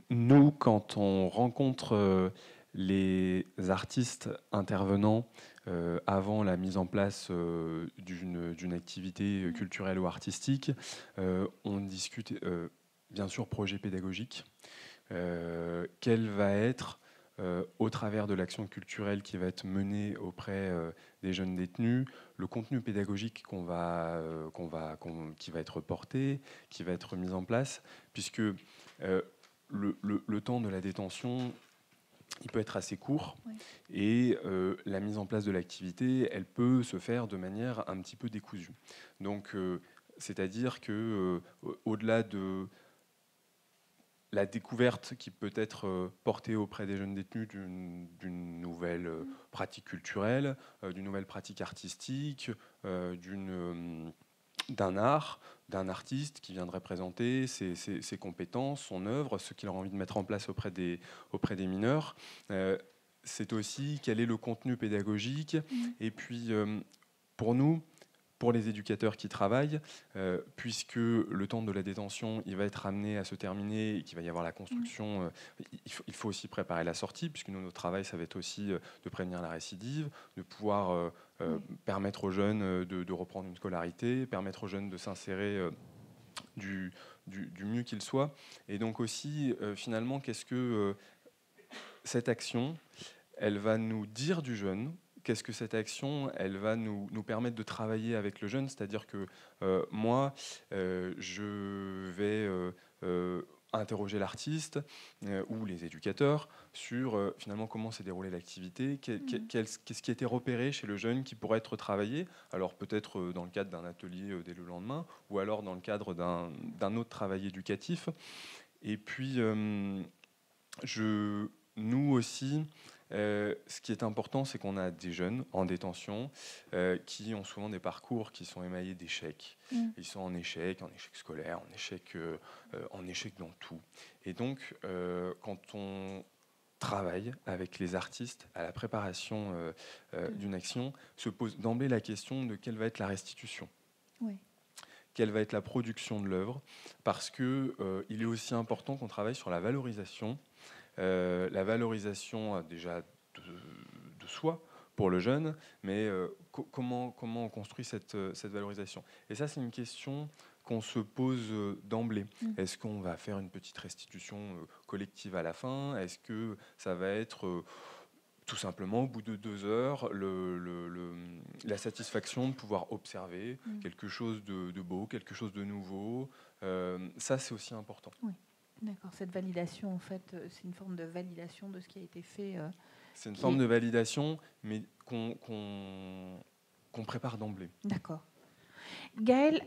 Nous, quand on rencontre les artistes intervenant avant la mise en place d'une activité culturelle ou artistique, on discute bien sûr projet pédagogique. Quel va être, au travers de l'action culturelle qui va être menée auprès des jeunes détenus, le contenu pédagogique qui va être porté, qui va être mis en place, puisque le temps de la détention, il peut être assez court, oui. Et la mise en place de l'activité, elle peut se faire de manière un petit peu décousue. Donc, c'est-à-dire que au-delà de la découverte qui peut être portée auprès des jeunes détenus d'une nouvelle pratique culturelle, d'une nouvelle pratique artistique, d'un art, d'un artiste qui viendrait présenter ses compétences, son œuvre, ce qu'il a envie de mettre en place auprès des mineurs. C'est aussi quel est le contenu pédagogique. Et puis, pour nous, pour les éducateurs qui travaillent, puisque le temps de la détention, il va être amené à se terminer et qu'il va y avoir la construction, il faut aussi préparer la sortie, puisque notre travail, ça va être aussi de prévenir la récidive, de pouvoir permettre aux jeunes de reprendre une scolarité, permettre aux jeunes de s'insérer du mieux qu'ils soient. Et donc aussi, finalement, qu'est-ce que cette action, elle va nous dire du jeune ? Qu'est-ce que cette action, elle va nous permettre de travailler avec le jeune ? C'est-à-dire que moi, je vais interroger l'artiste ou les éducateurs sur finalement comment s'est déroulée l'activité, qu'est-ce qui a été repéré chez le jeune qui pourrait être travaillé, alors peut-être dans le cadre d'un atelier dès le lendemain, ou alors dans le cadre d'un autre travail éducatif. Et puis, nous aussi, ce qui est important, c'est qu'on a des jeunes en détention qui ont souvent des parcours qui sont émaillés d'échecs. Ils sont en échec scolaire, en échec dans tout. Et donc, quand on travaille avec les artistes à la préparation d'une action, se pose d'emblée la question de quelle va être la restitution. Oui. Quelle va être la production de l'œuvre, parce qu'il est aussi important qu'on travaille sur la valorisation. La valorisation déjà de soi pour le jeune, mais comment on construit cette valorisation. Et ça, c'est une question qu'on se pose d'emblée. Est-ce qu'on va faire une petite restitution collective à la fin ? Est-ce que ça va être tout simplement, au bout de 2 heures, la satisfaction de pouvoir observer quelque chose de beau, quelque chose de nouveau ? Ça, c'est aussi important. Oui. D'accord, cette validation, en fait, c'est une forme de validation de ce qui a été fait. C'est une forme de validation, mais qu'on prépare d'emblée. D'accord. Gaëlle,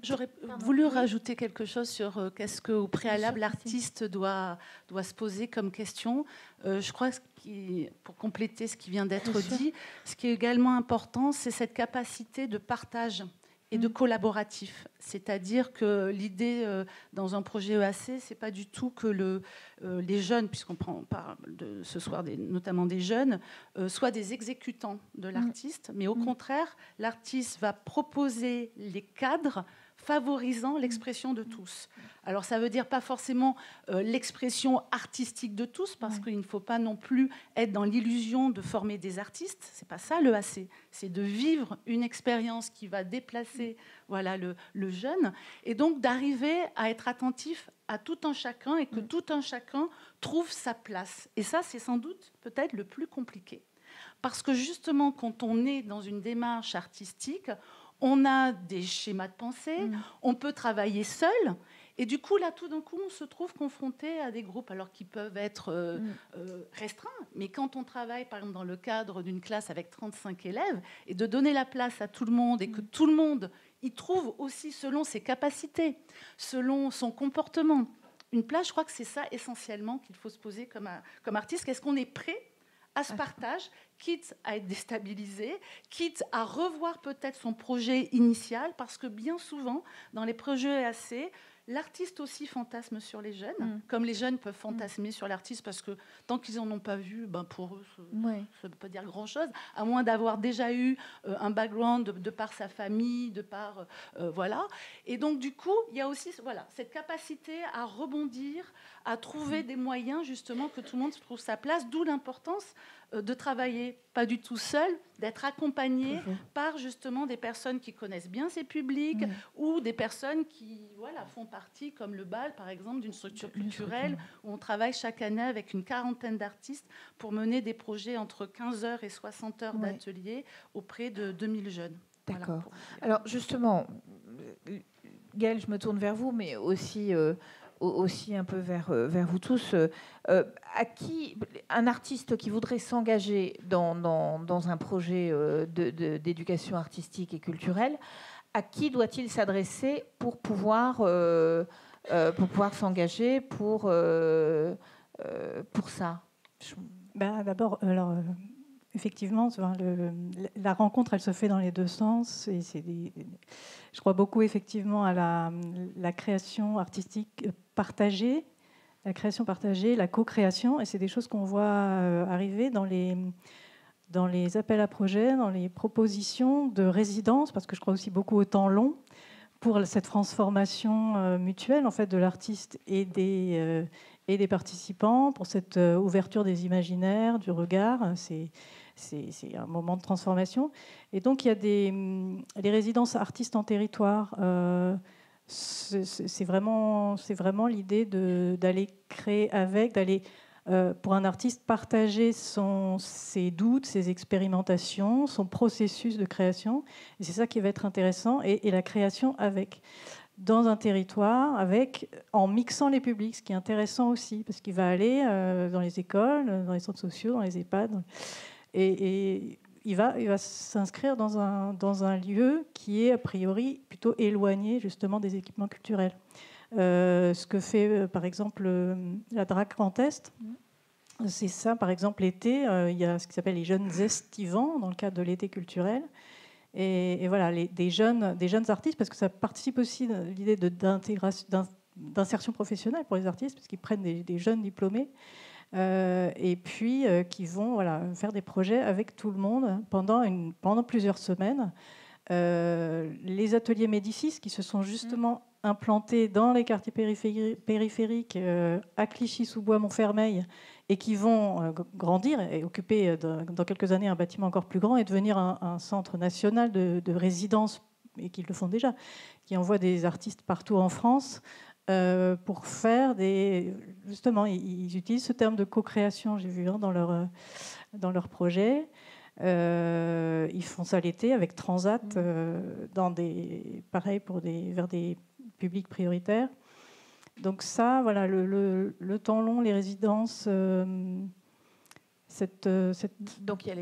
j'aurais voulu rajouter quelque chose sur qu'est-ce qu'au préalable l'artiste doit se poser comme question. Je crois que pour compléter ce qui vient d'être dit, ce qui est également important, c'est cette capacité de partage et de collaboratif. C'est-à-dire que l'idée dans un projet EAC, c'est pas du tout que les jeunes, puisqu'on parle ce soir notamment des jeunes, soient des exécutants de l'artiste, mais au contraire, l'artiste va proposer les cadres favorisant l'expression de tous. Alors ça veut dire pas forcément l'expression artistique de tous, parce qu'il ne faut pas non plus être dans l'illusion de former des artistes. C'est pas ça l'EAC, c'est de vivre une expérience qui va déplacer le jeune, et donc d'arriver à être attentif à tout un chacun, et que tout un chacun trouve sa place. Et ça, c'est sans doute peut-être le plus compliqué. Parce que justement, quand on est dans une démarche artistique, on a des schémas de pensée, on peut travailler seul, et du coup, là, tout d'un coup, on se trouve confronté à des groupes, alors qui peuvent être restreints, mais quand on travaille, par exemple, dans le cadre d'une classe avec 35 élèves, et de donner la place à tout le monde, et que tout le monde y trouve aussi, selon ses capacités, selon son comportement, une place, je crois que c'est ça, essentiellement, qu'il faut se poser comme artiste. Est-ce qu'on est prêt à ce partage, quitte à être déstabilisé, quitte à revoir peut-être son projet initial, parce que bien souvent, dans les projets EAC, L'artiste aussi fantasme sur les jeunes, comme les jeunes peuvent fantasmer sur l'artiste, parce que tant qu'ils n'en ont pas vu, pour eux, ça ne veut pas dire grand-chose, à moins d'avoir déjà eu un background de par sa famille, de par... voilà. Et donc, du coup, il y a aussi cette capacité à rebondir, à trouver des moyens, justement, que tout le monde trouve sa place, d'où l'importance de travailler pas du tout seul, d'être accompagné par justement des personnes qui connaissent bien ces publics ou des personnes qui font partie, comme le BAL par exemple, d'une structure culturelle où on travaille chaque année avec une 40aine d'artistes pour mener des projets entre 15 heures et 60 heures d'atelier auprès de 2000 jeunes. D'accord. Alors justement, Gaëlle, je me tourne vers vous, mais aussi un peu vers vous tous. À qui un artiste qui voudrait s'engager dans un projet d'éducation artistique et culturelle, à qui doit-il s'adresser pour pouvoir s'engager pour ça? D'abord, effectivement, la rencontre, elle se fait dans les deux sens. Et je crois beaucoup effectivement à la création artistique partagée, la co-création. Et c'est des choses qu'on voit arriver dans les appels à projets, dans les propositions de résidence, parce que je crois aussi beaucoup au temps long pour cette transformation mutuelle en fait, de l'artiste et des participants, pour cette ouverture des imaginaires, du regard. C'est un moment de transformation. Et donc, il y a les résidences artistes en territoire. C'est vraiment l'idée d'aller créer pour un artiste, partager ses doutes, ses expérimentations, son processus de création. Et c'est ça qui va être intéressant. Et la création dans un territoire, en mixant les publics, ce qui est intéressant aussi, parce qu'il va aller dans les écoles, dans les centres sociaux, dans les EHPAD. Et il va s'inscrire dans un lieu qui est a priori plutôt éloigné justement des équipements culturels. Ce que fait par exemple la DRAC Grand Est, c'est ça. Par exemple, l'été, il y a ce qui s'appelle les jeunes estivants dans le cadre de l'été culturel. Et voilà, des jeunes artistes, parce que ça participe aussi de l'idée d'insertion professionnelle pour les artistes, parce qu'ils prennent des jeunes diplômés. Et puis qui vont faire des projets avec tout le monde pendant plusieurs semaines. Les ateliers Médicis qui se sont justement implantés dans les quartiers périphériques à Clichy-sous-Bois-Montfermeil et qui vont grandir et occuper dans quelques années un bâtiment encore plus grand et devenir un centre national de résidence, et qui le font déjà, qui envoie des artistes partout en France pour faire justement, ils utilisent ce terme de co-création, j'ai vu dans leur projet. Ils font ça l'été avec Transat, pareil vers des publics prioritaires. Donc ça, voilà, le temps long, les résidences. Donc il y a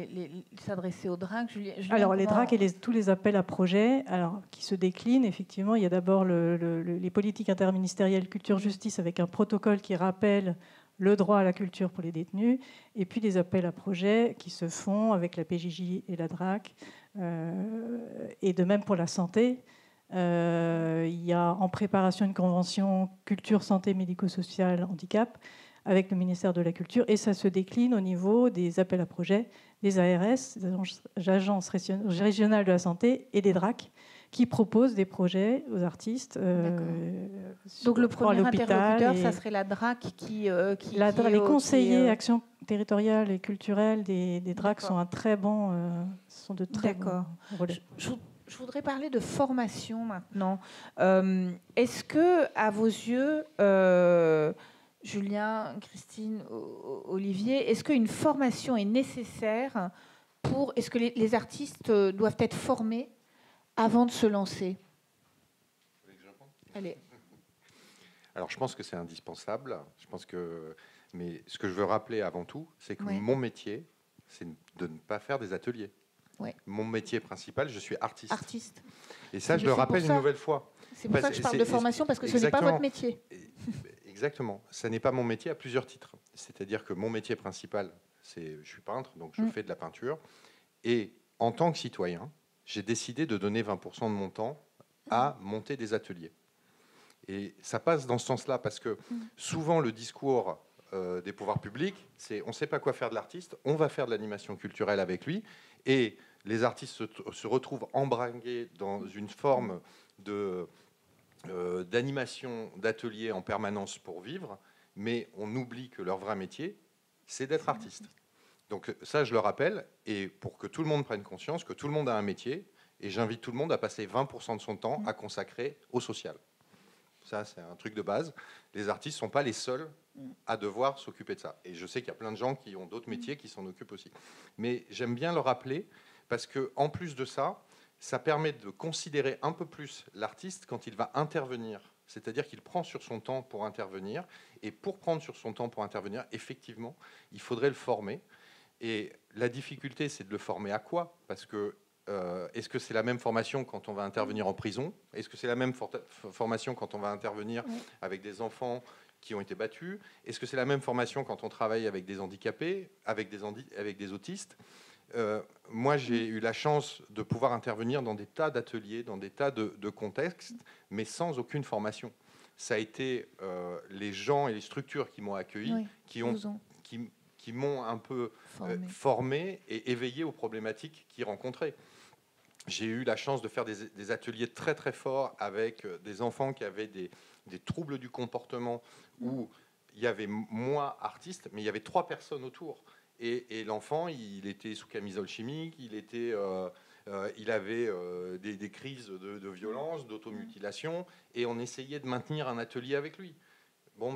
s'adresser aux DRAC. Alors les DRAC et tous les appels à projets, qui se déclinent. Effectivement, il y a d'abord les politiques interministérielles culture-justice avec un protocole qui rappelle le droit à la culture pour les détenus, et puis les appels à projets qui se font avec la PJJ et la DRAC, et de même pour la santé. Il y a en préparation une convention culture, santé, médico-sociale, handicap avec le ministère de la Culture, et ça se décline au niveau des appels à projets des ARS, des agences régionales de la santé, et des DRAC, qui proposent des projets aux artistes. Donc le premier interlocuteur, ça serait la DRAC les conseillers action territoriale et culturelle des DRAC sont de très bons relais. Je voudrais parler de formation maintenant. Est-ce que, à vos yeux, Julien, Christine, Olivier, est-ce qu'une formation est nécessaire est-ce que les artistes doivent être formés avant de se lancer? Allez. Alors, je pense que c'est indispensable. Mais ce que je veux rappeler avant tout, c'est que mon métier, c'est de ne pas faire des ateliers. Ouais. Mon métier principal, je suis artiste. Et ça, je le rappelle une nouvelle fois. C'est pour ça que je parle de formation, parce que ce n'est pas votre métier. Exactement. Ça n'est pas mon métier à plusieurs titres. C'est-à-dire que mon métier principal, je suis peintre, donc je fais de la peinture. Et en tant que citoyen, j'ai décidé de donner 20% de mon temps à monter des ateliers. Et ça passe dans ce sens-là, parce que souvent le discours des pouvoirs publics, c'est on ne sait pas quoi faire de l'artiste, on va faire de l'animation culturelle avec lui, et les artistes se retrouvent embringués dans une forme d'animation, d'atelier en permanence pour vivre, mais on oublie que leur vrai métier, c'est d'être artiste. Donc ça, je le rappelle, et pour que tout le monde prenne conscience que tout le monde a un métier, et j'invite tout le monde à passer 20% de son temps à consacrer au social. Ça, c'est un truc de base. Les artistes ne sont pas les seuls à devoir s'occuper de ça. Et je sais qu'il y a plein de gens qui ont d'autres métiers qui s'en occupent aussi. Mais j'aime bien le rappeler, parce qu'en plus de ça, ça permet de considérer un peu plus l'artiste quand il va intervenir. C'est-à-dire qu'il prend sur son temps pour intervenir. Et pour prendre sur son temps pour intervenir, effectivement, il faudrait le former. Et la difficulté, c'est de le former à quoi ? Parce que est-ce que c'est la même formation quand on va intervenir en prison ? Est-ce que c'est la même formation quand on va intervenir avec des enfants qui ont été battus ? Est-ce que c'est la même formation quand on travaille avec des handicapés, avec des autistes ? Moi, j'ai eu la chance de pouvoir intervenir dans des tas d'ateliers, dans des tas de contextes, mais sans aucune formation. Ça a été les gens et les structures qui m'ont accueilli, qui m'ont un peu formé et éveillé aux problématiques qu'ils rencontraient. J'ai eu la chance de faire des ateliers très très forts avec des enfants qui avaient des troubles du comportement, où il y avait moi, artiste, mais il y avait 3 personnes autour. Et l'enfant, il était sous camisole chimique, il avait des crises de violence, d'automutilation, et on essayait de maintenir un atelier avec lui. Bon,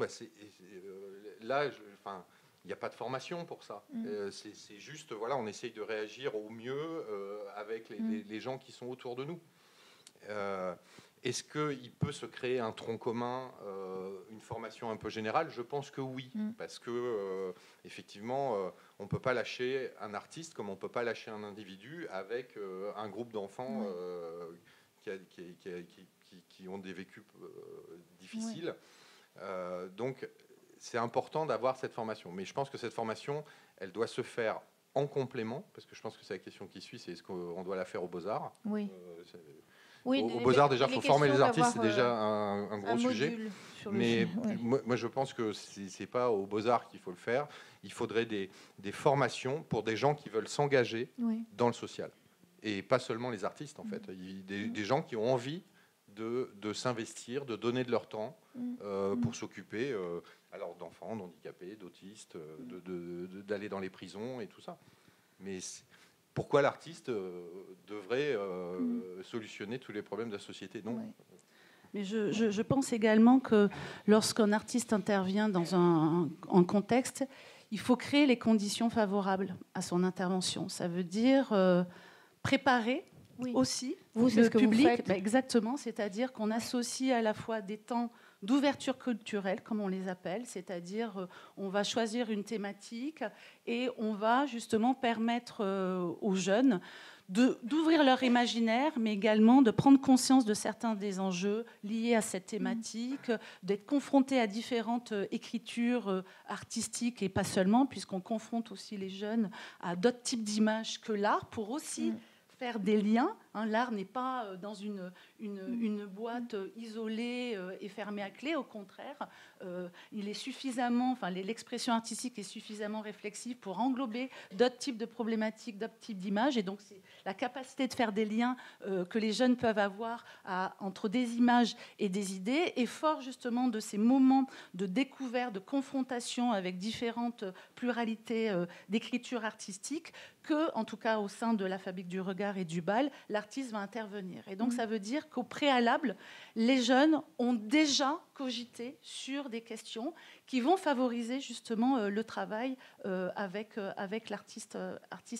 là, il n'y a pas de formation pour ça. C'est juste, voilà, on essaye de réagir au mieux avec les gens qui sont autour de nous. Est-ce qu'il peut se créer un tronc commun, une formation un peu générale ? Je pense que oui, parce que effectivement, on ne peut pas lâcher un artiste comme on ne peut pas lâcher un individu avec un groupe d'enfants qui ont des vécus difficiles. Donc, c'est important d'avoir cette formation. Mais je pense que cette formation, elle doit se faire en complément, parce que je pense que c'est la question qui suit, c'est est-ce qu'on doit la faire aux Beaux-Arts ? Oui. Aux Beaux-Arts, déjà, il faut former les artistes, c'est déjà un gros sujet. Mais moi, je pense que ce n'est pas aux Beaux-Arts qu'il faut le faire. Il faudrait des formations pour des gens qui veulent s'engager dans le social. Et pas seulement les artistes, en fait. Des gens qui ont envie de s'investir, de donner de leur temps pour s'occuper alors d'enfants, d'handicapés, d'autistes, d'aller dans les prisons et tout ça. Mais pourquoi l'artiste devrait solutionner tous les problèmes de la société ? Non. Mais je pense également que lorsqu'un artiste intervient dans un contexte, il faut créer les conditions favorables à son intervention. Ça veut dire préparer aussi le public. Exactement, c'est-à-dire qu'on associe à la fois des temps d'ouverture culturelle, comme on les appelle, c'est-à-dire on va choisir une thématique et on va justement permettre aux jeunes d'ouvrir leur imaginaire, mais également de prendre conscience de certains des enjeux liés à cette thématique, d'être confrontés à différentes écritures artistiques et pas seulement, puisqu'on confronte aussi les jeunes à d'autres types d'images que l'art pour aussi faire des liens. L'art n'est pas dans une boîte isolée et fermée à clé. Au contraire, il est suffisamment, l'expression artistique est suffisamment réflexive pour englober d'autres types de problématiques, d'autres types d'images. Et donc, c'est la capacité de faire des liens que les jeunes peuvent avoir entre des images et des idées est fort justement de ces moments de découverte, de confrontation avec différentes pluralités d'écriture artistique que, en tout cas au sein de la Fabrique du Regard et du Bal, l'artiste va intervenir. Et donc, ça veut dire qu'au préalable, les jeunes ont déjà cogité sur des questions qui vont favoriser justement le travail avec l'artiste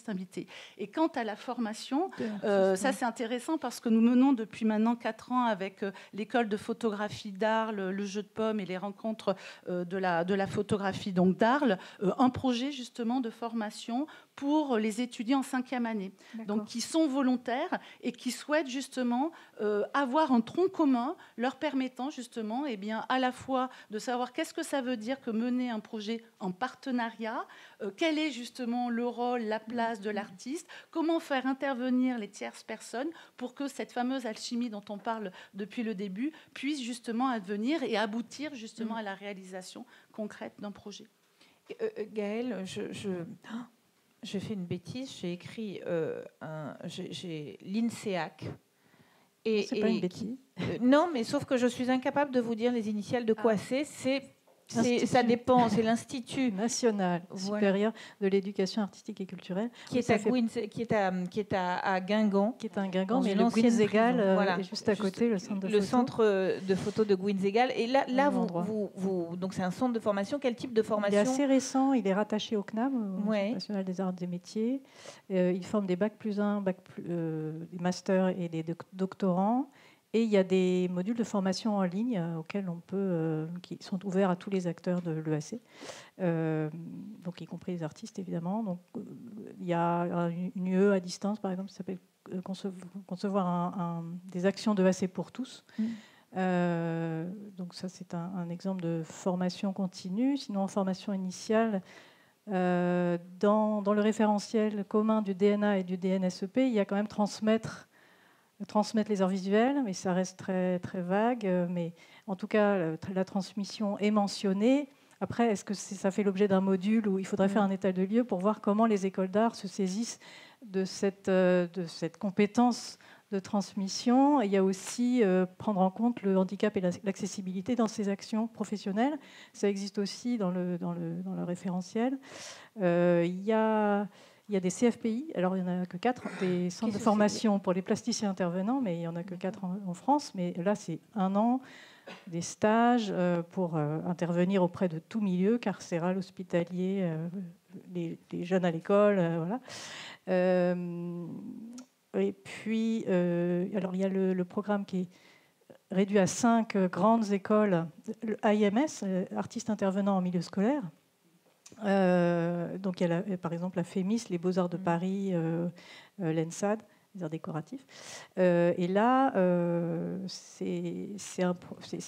invité. Et quant à la formation, ça c'est intéressant parce que nous menons depuis maintenant 4 ans avec l'école de photographie d'Arles, le jeu de pommes et les rencontres de la photographie donc d'Arles, un projet justement de formation pour les étudiants en 5e année, donc qui sont volontaires et qui souhaitent justement avoir un tronc commun leur permettant justement à la fois de savoir qu'est-ce que ça veut veut dire que mener un projet en partenariat, quel est justement le rôle, la place de l'artiste, comment faire intervenir les tierces personnes pour que cette fameuse alchimie dont on parle depuis le début puisse justement advenir et aboutir justement à la réalisation concrète d'un projet. Gaëlle, je fais une bêtise, j'ai écrit j'ai l'INSEAC. C'est pas une bêtise. Non, mais sauf que je suis incapable de vous dire les initiales de quoi c'est. Ça dépend, c'est l'Institut national supérieur de l'éducation artistique et culturelle, qui est à Guingamp. Qui est à Guingamp, mais le Guinzegal est juste à côté, le centre de photo de Guinzegal. Et là donc c'est un centre de formation. Quel type de formation? Il est assez récent, il est rattaché au CNAM, au National des Arts et des Métiers. Il forme des Bac+1, des masters et des doctorants. Et il y a des modules de formation en ligne auxquels on peut, qui sont ouverts à tous les acteurs de l'EAC, donc y compris les artistes évidemment. Donc il y a une UE à distance par exemple qui s'appelle concevoir des actions d'EAC pour tous. Donc ça c'est un exemple de formation continue. Sinon en formation initiale, dans le référentiel commun du DNA et du DNSEP, il y a quand même transmettre les arts visuels, mais ça reste très, très vague. Mais en tout cas, la transmission est mentionnée. Après, est-ce que ça fait l'objet d'un module où il faudrait faire un état de lieu pour voir comment les écoles d'art se saisissent de cette compétence de transmission? Il y a aussi prendre en compte le handicap et l'accessibilité dans ces actions professionnelles. Ça existe aussi dans le référentiel. Il y a des CFPI, alors il n'y en a que 4, des centres de formation pour les plasticiens intervenants, mais il n'y en a que 4 en France. Mais là, c'est 1 an, des stages pour intervenir auprès de tout milieu, carcéral, hospitalier, les jeunes à l'école, voilà. Et puis, alors il y a le programme qui est réduit à 5 grandes écoles, le AIMS, artistes intervenants en milieu scolaire. Donc il y a par exemple la FEMIS, les Beaux-Arts de Paris, l'ENSAD, les arts décoratifs. Et là, c'est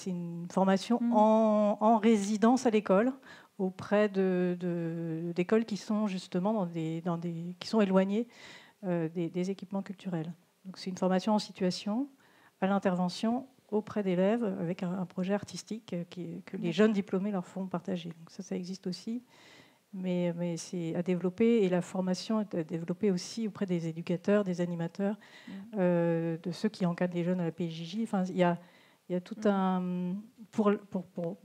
une formation en résidence à l'école auprès d'écoles qui sont justement qui sont éloignées des équipements culturels. Donc c'est une formation en situation à l'intervention auprès d'élèves avec un projet artistique que les jeunes diplômés leur font partager. Donc ça existe aussi. Mais c'est à développer, et la formation est à développer aussi auprès des éducateurs, des animateurs, de ceux qui encadrent les jeunes à la PJJ. Enfin, il y a tout un... Pour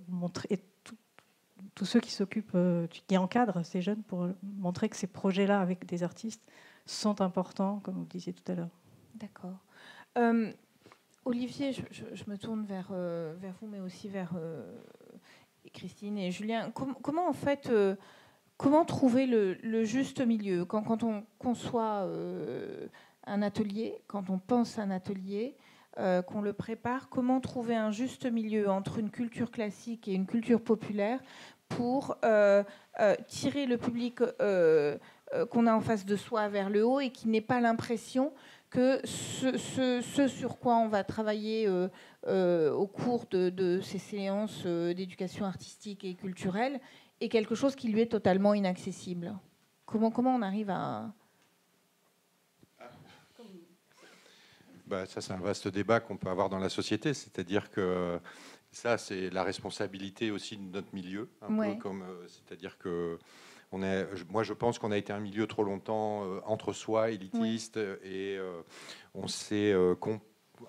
montrer... Et tous ceux qui s'occupent, qui encadrent ces jeunes, pour montrer que ces projets-là avec des artistes sont importants, comme vous disiez tout à l'heure. D'accord. Olivier, je me tourne vers vous, mais aussi vers Christine et Julien. Comment en fait... Comment trouver le juste milieu quand on conçoit un atelier, quand on pense un atelier, qu'on le prépare? Comment trouver un juste milieu entre une culture classique et une culture populaire pour tirer le public qu'on a en face de soi vers le haut et qui n'ait pas l'impression que ce sur quoi on va travailler au cours de ces séances d'éducation artistique et culturelle est quelque chose qui lui est totalement inaccessible? Comment on arrive à... Ça, c'est un vaste débat qu'on peut avoir dans la société. C'est-à-dire que ça, c'est la responsabilité aussi de notre milieu. C'est-à-dire que moi, je pense qu'on a été un milieu trop longtemps entre soi, élitiste, et on s'est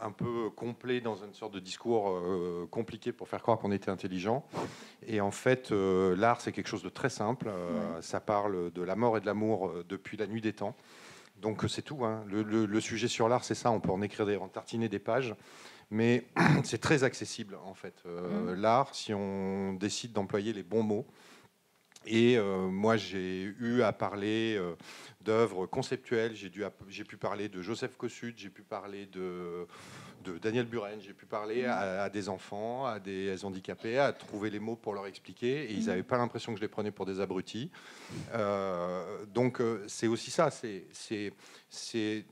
un peu complet dans une sorte de discours compliqué pour faire croire qu'on était intelligent. Et en fait, l'art, c'est quelque chose de très simple. Ça parle de la mort et de l'amour depuis la nuit des temps. Donc c'est tout. Hein. Le sujet sur l'art, c'est ça. On peut en écrire, en tartiner des pages. Mais c'est très accessible, en fait. L'art, si on décide d'employer les bons mots. Et moi, j'ai eu à parler d'œuvres conceptuelles. J'ai pu parler de Joseph Kosuth, j'ai pu parler de Daniel Buren, j'ai pu parler à des enfants, à des handicapés, à trouver les mots pour leur expliquer. Et ils n'avaient pas l'impression que je les prenais pour des abrutis. Donc, c'est aussi ça. C'est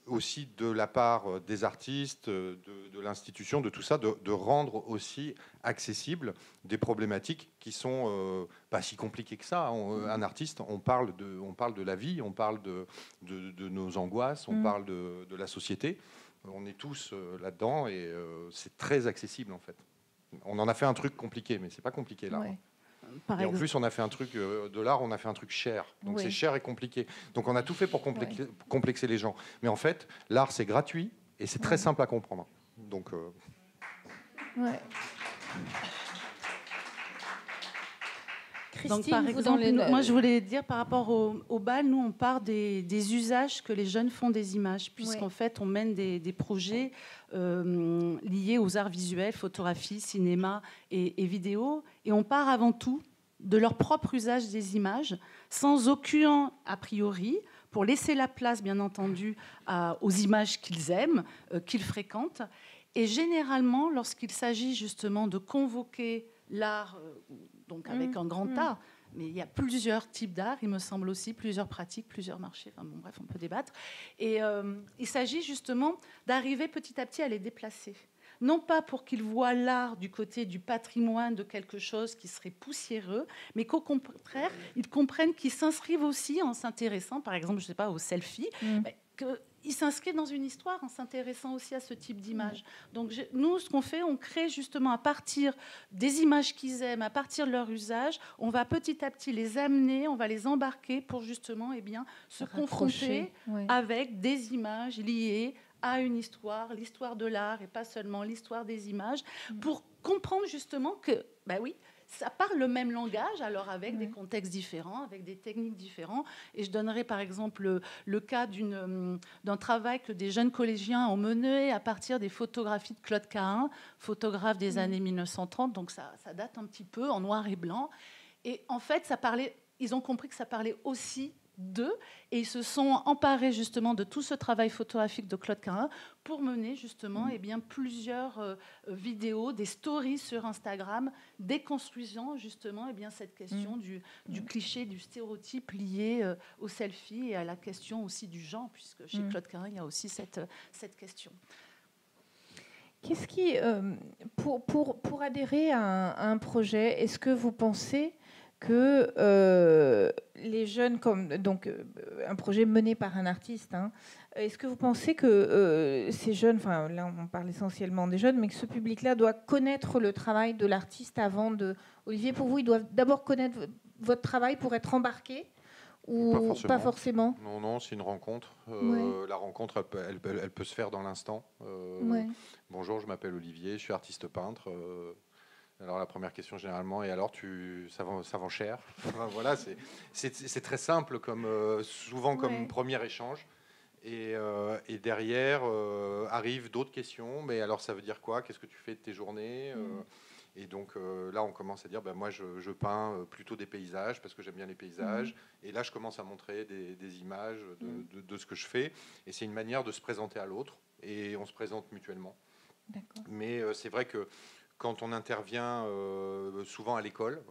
aussi de la part des artistes, de l'institution, de tout ça, de rendre aussi accessibles des problématiques qui sont pas si compliquées que ça. Un artiste, on parle de la vie, on parle de nos angoisses, on parle de la société. On est tous là-dedans et c'est très accessible en fait. On en a fait un truc compliqué, mais c'est pas compliqué là. Ouais. Et en plus, on a fait un truc de l'art, on a fait un truc cher. Donc c'est cher et compliqué. Donc on a tout fait pour complexer les gens. Mais en fait, l'art, c'est gratuit et c'est très simple à comprendre. Donc... Donc, par exemple, moi je voulais dire par rapport au bal, nous on part des usages que les jeunes font des images, puisqu'en fait on mène des projets liés aux arts visuels, photographie, cinéma et vidéo, et on part avant tout de leur propre usage des images, sans aucun a priori, pour laisser la place bien entendu aux images qu'ils aiment, qu'ils fréquentent. Et généralement, lorsqu'il s'agit justement de convoquer l'art, donc avec un grand art, mais il y a plusieurs types d'art, il me semble aussi, plusieurs pratiques, plusieurs marchés, enfin bon, bref, on peut débattre. Et il s'agit justement d'arriver petit à petit à les déplacer. Non pas pour qu'ils voient l'art du côté du patrimoine de quelque chose qui serait poussiéreux, mais qu'au contraire, ils comprennent qu'ils s'inscrivent aussi en s'intéressant, par exemple, je ne sais pas, au selfie, qu'ils s'inscrivent dans une histoire en s'intéressant aussi à ce type d'image. Donc nous, ce qu'on fait, on crée justement à partir des images qu'ils aiment, à partir de leur usage, on va petit à petit les amener, on va les embarquer pour justement se confronter avec des images liées à une histoire, l'histoire de l'art et pas seulement l'histoire des images, pour comprendre justement que, ça parle le même langage, alors avec des contextes différents, avec des techniques différentes. Et je donnerai par exemple le cas d'un travail que des jeunes collégiens ont mené à partir des photographies de Claude Cahun, photographe des années 1930, donc ça date un petit peu, en noir et blanc. Et en fait, ils ont compris que ça parlait aussi d'eux, et ils se sont emparés justement de tout ce travail photographique de Claude Cahun pour mener justement plusieurs vidéos, des stories sur Instagram, déconstruisant justement cette question du cliché, du stéréotype lié au selfie et à la question aussi du genre, puisque chez Claude Cahun, il y a aussi cette question. Qu'est-ce qui, pour adhérer à un projet, est-ce que vous pensez que les jeunes, donc un projet mené par un artiste, est-ce que vous pensez que ces jeunes, enfin là on parle essentiellement des jeunes, mais que ce public-là doit connaître le travail de l'artiste avant de... Olivier, pour vous, ils doivent d'abord connaître votre travail pour être embarqués ou pas forcément? Non, c'est une rencontre. La rencontre, elle peut se faire dans l'instant. Bonjour, je m'appelle Olivier, je suis artiste peintre. Alors la première question généralement, et alors ça vend cher. Enfin, voilà, c'est très simple souvent comme premier échange. Et derrière arrivent d'autres questions. Mais alors ça veut dire quoi? Qu'est-ce que tu fais de tes journées? Et donc là on commence à dire moi je peins plutôt des paysages parce que j'aime bien les paysages. Et là je commence à montrer des images de ce que je fais. Et c'est une manière de se présenter à l'autre. Et on se présente mutuellement. Mais c'est vrai que quand on intervient souvent à l'école,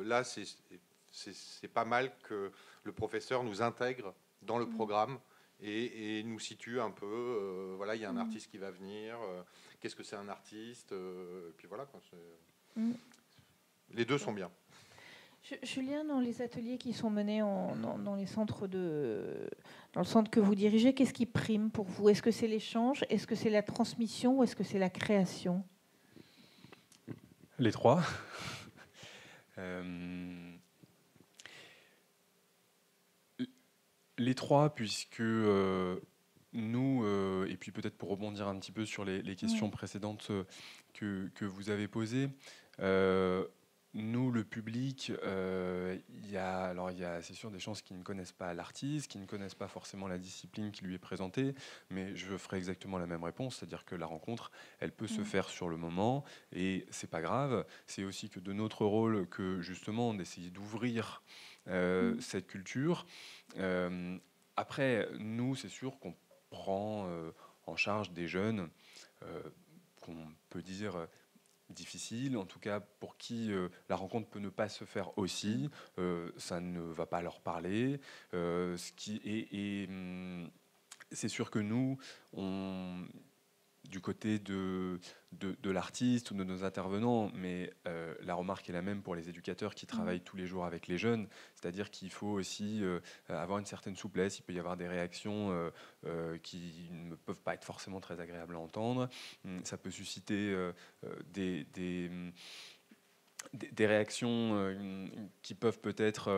là, c'est pas mal que le professeur nous intègre dans le programme et nous situe un peu. Voilà, il y a un artiste qui va venir. Qu'est-ce que c'est un artiste? Et puis voilà. Les deux sont bien. Julien, dans les ateliers qui sont menés dans les centres dans le centre que vous dirigez, qu'est-ce qui prime pour vous? Est-ce que c'est l'échange? Est-ce que c'est la transmission? Ou est-ce que c'est la création? Les trois. Les trois, puisque nous, et puis peut-être pour rebondir un petit peu sur les questions précédentes que vous avez posées, nous, le public, il y a, c'est sûr, des gens qui ne connaissent pas l'artiste, qui ne connaissent pas forcément la discipline qui lui est présentée, mais je ferai exactement la même réponse, c'est-à-dire que la rencontre, elle peut se faire sur le moment, et c'est pas grave. C'est aussi que de notre rôle que justement d'essayer d'ouvrir cette culture. Après, nous, c'est sûr qu'on prend en charge des jeunes qu'on peut dire difficile, en tout cas pour qui la rencontre peut ne pas se faire aussi, ça ne va pas leur parler, ce c'est sûr que nous, du côté de l'artiste ou de nos intervenants, mais la remarque est la même pour les éducateurs qui travaillent tous les jours avec les jeunes, c'est-à-dire qu'il faut aussi avoir une certaine souplesse. Il peut y avoir des réactions qui ne peuvent pas être forcément très agréables à entendre. Ça peut susciter des réactions qui peuvent peut-être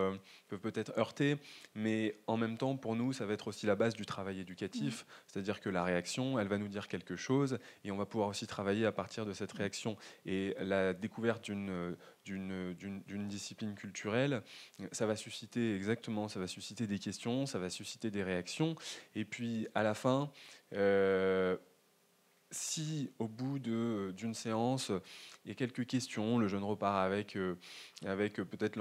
heurter, mais en même temps, pour nous, ça va être aussi la base du travail éducatif, c'est-à-dire que la réaction, elle va nous dire quelque chose, et on va pouvoir aussi travailler à partir de cette réaction. Et la découverte d'une discipline culturelle, ça va susciter des questions, ça va susciter des réactions, et puis à la fin, si au bout d'une séance, il y a quelques questions, le jeune repart avec peut-être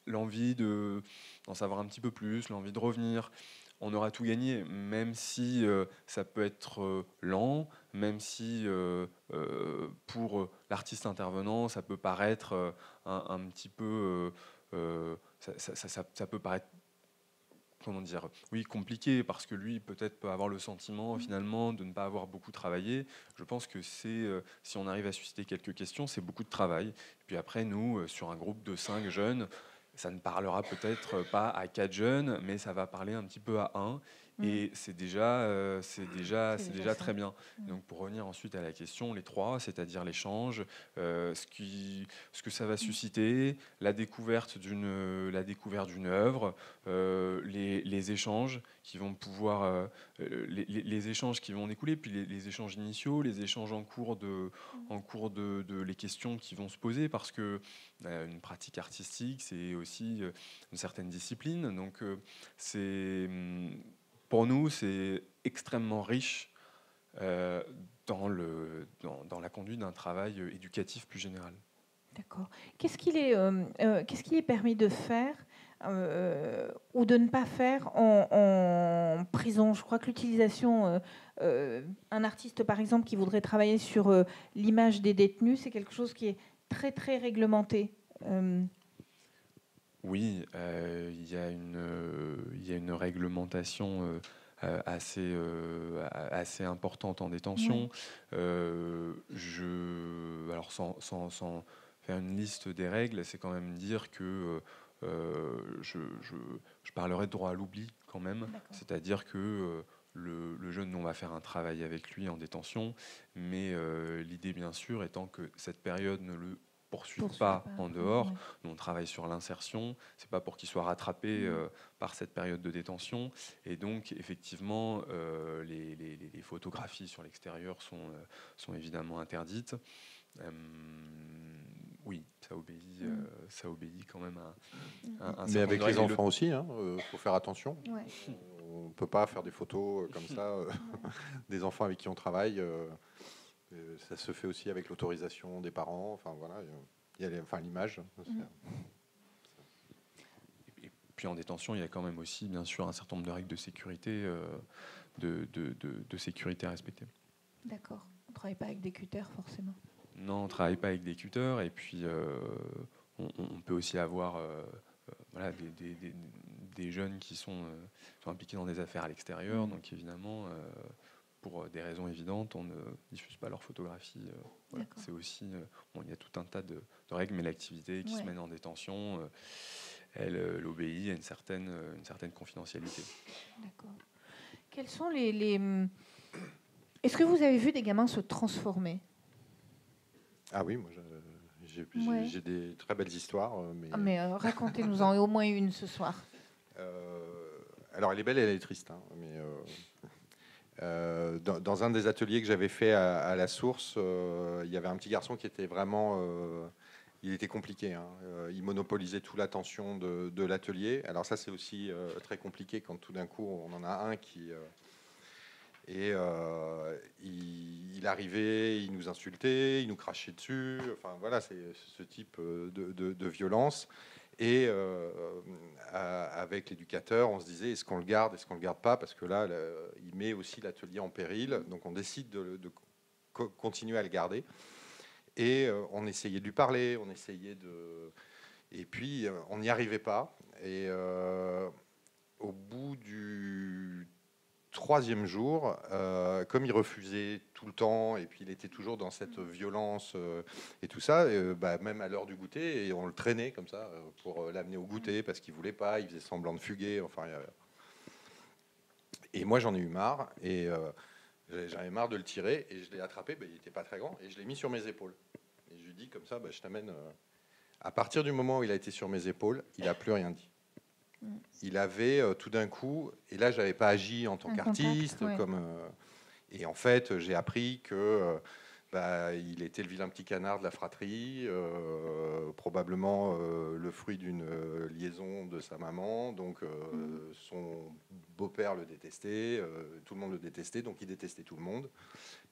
l'envie d'en savoir un petit peu plus, l'envie de revenir, on aura tout gagné, même si ça peut être lent, même si pour l'artiste intervenant, ça peut paraître un petit peu... ça peut paraître, comment dire, oui, compliqué, parce que lui peut-être peut avoir le sentiment finalement de ne pas avoir beaucoup travaillé. Je pense que si on arrive à susciter quelques questions, c'est beaucoup de travail. Et puis après, nous, sur un groupe de 5 jeunes, ça ne parlera peut-être pas à 4 jeunes, mais ça va parler un petit peu à 1. Et c'est déjà très bien. Donc pour revenir ensuite à la question, les 3, c'est-à-dire l'échange, ce que ça va susciter, la découverte d'une œuvre, les échanges qui vont pouvoir, les échanges qui vont découler, puis les échanges initiaux, les échanges en cours de les questions qui vont se poser, parce que une pratique artistique, c'est aussi une certaine discipline. Donc pour nous, c'est extrêmement riche dans la conduite d'un travail éducatif plus général. D'accord. Qu'est-ce qu'il est permis de faire ou de ne pas faire en prison? Je crois que l'utilisation, un artiste par exemple qui voudrait travailler sur l'image des détenus, c'est quelque chose qui est très très réglementé. Oui, il y a une réglementation assez importante en détention. Alors sans faire une liste des règles, c'est quand même dire que je parlerai de droit à l'oubli quand même. C'est-à-dire que le jeune, on va faire un travail avec lui en détention, mais l'idée bien sûr étant que cette période ne le poursuivent pas en dehors. Nous, on travaille sur l'insertion. C'est pas pour qu'il soit rattrapé par cette période de détention. Et donc, effectivement, les photographies sur l'extérieur sont évidemment interdites. Oui, ça obéit quand même à un mais avec les enfants aussi, faut faire attention. On ne peut pas faire des photos comme ça des enfants avec qui on travaille. Ça se fait aussi avec l'autorisation des parents. Enfin voilà, il y a l'image. Et puis en détention, il y a quand même aussi, bien sûr, un certain nombre de règles de sécurité, de sécurité à respecter. D'accord. On ne travaille pas avec des cutters forcément. Non, on ne travaille pas avec des cutters. Et puis on peut aussi avoir des jeunes qui sont impliqués dans des affaires à l'extérieur. Donc évidemment, pour des raisons évidentes, on ne diffuse pas leurs photographies. Voilà. C'est aussi, il y a tout un tas de règles, mais l'activité qui se mène en détention, elle obéit à une certaine confidentialité. D'accord. Quels sont Est-ce que vous avez vu des gamins se transformer? Ah oui, moi j'ai des très belles histoires. Mais racontez-nous-en au moins une ce soir. Alors elle est belle et elle est triste. Mais dans un des ateliers que j'avais fait à la Source, il y avait un petit garçon qui était vraiment... il était compliqué. Il monopolisait toute l'attention de l'atelier. Alors ça, c'est aussi très compliqué quand tout d'un coup, on en a un qui... il arrivait, il nous insultait, il nous crachait dessus. Enfin voilà, c'est ce type de violence. Et avec l'éducateur, on se disait, est-ce qu'on le garde, est-ce qu'on le garde pas? Parce que là, il met aussi l'atelier en péril. Donc on décide de continuer à le garder. Et on essayait de lui parler, on essayait de... Et puis, on n'y arrivait pas. Et au bout du troisième jour, comme il refusait tout le temps, et puis il était toujours dans cette violence et tout ça, même à l'heure du goûter, et on le traînait comme ça pour l'amener au goûter, parce qu'il voulait pas, il faisait semblant de fuguer, enfin... Et moi, j'en ai eu marre, et j'avais marre de le tirer, et je l'ai attrapé, il n'était pas très grand, et je l'ai mis sur mes épaules. Et je lui dis comme ça, je t'amène... À partir du moment où il a été sur mes épaules, il n'a plus rien dit. Il avait tout d'un coup, et là, je n'avais pas agi en tant qu'artiste, et en fait, j'ai appris que... il était le vilain petit canard de la fratrie, probablement le fruit d'une liaison de sa maman. Donc son beau-père le détestait, tout le monde le détestait, donc il détestait tout le monde.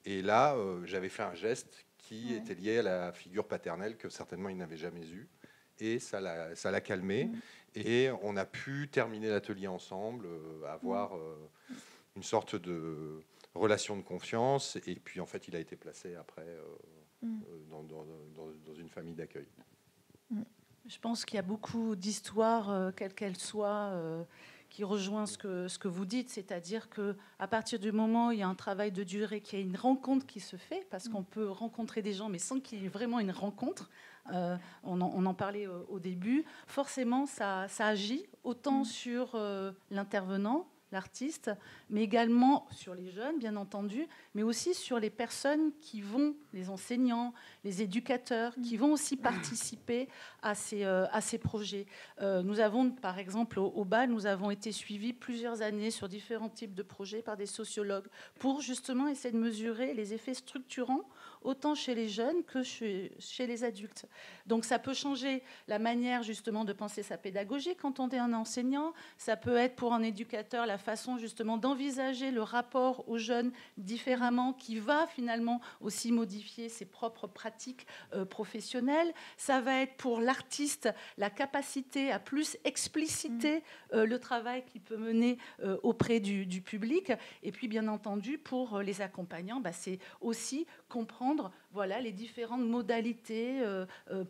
Et là, j'avais fait un geste qui était lié à la figure paternelle que certainement il n'avait jamais eue. Et ça l'a calmé. Et on a pu terminer l'atelier ensemble, avoir une sorte de... relation de confiance, et puis en fait il a été placé après dans une famille d'accueil. Je pense qu'il y a beaucoup d'histoires, quelles qu'elles soient, qui rejoint ce que vous dites, c'est-à-dire qu'à partir du moment où il y a un travail de durée, qu'il y a une rencontre qui se fait, parce qu'on peut rencontrer des gens, mais sans qu'il y ait vraiment une rencontre, on en parlait au début, forcément ça agit autant sur l'intervenant, l'artiste, mais également sur les jeunes, bien entendu, mais aussi sur les personnes qui vont, les enseignants, les éducateurs, qui vont aussi participer à ces projets. Nous avons, par exemple, au BAL, nous avons été suivis plusieurs années sur différents types de projets par des sociologues pour justement essayer de mesurer les effets structurants autant chez les jeunes que chez les adultes. Donc ça peut changer la manière justement de penser sa pédagogie quand on est un enseignant. Ça peut être pour un éducateur la façon justement d'envisager le rapport aux jeunes différemment, qui va finalement aussi modifier ses propres pratiques professionnelles. Ça va être pour l'artiste la capacité à plus expliciter le travail qu'il peut mener auprès du public. Et puis bien entendu pour les accompagnants, c'est aussi comprendre les différentes modalités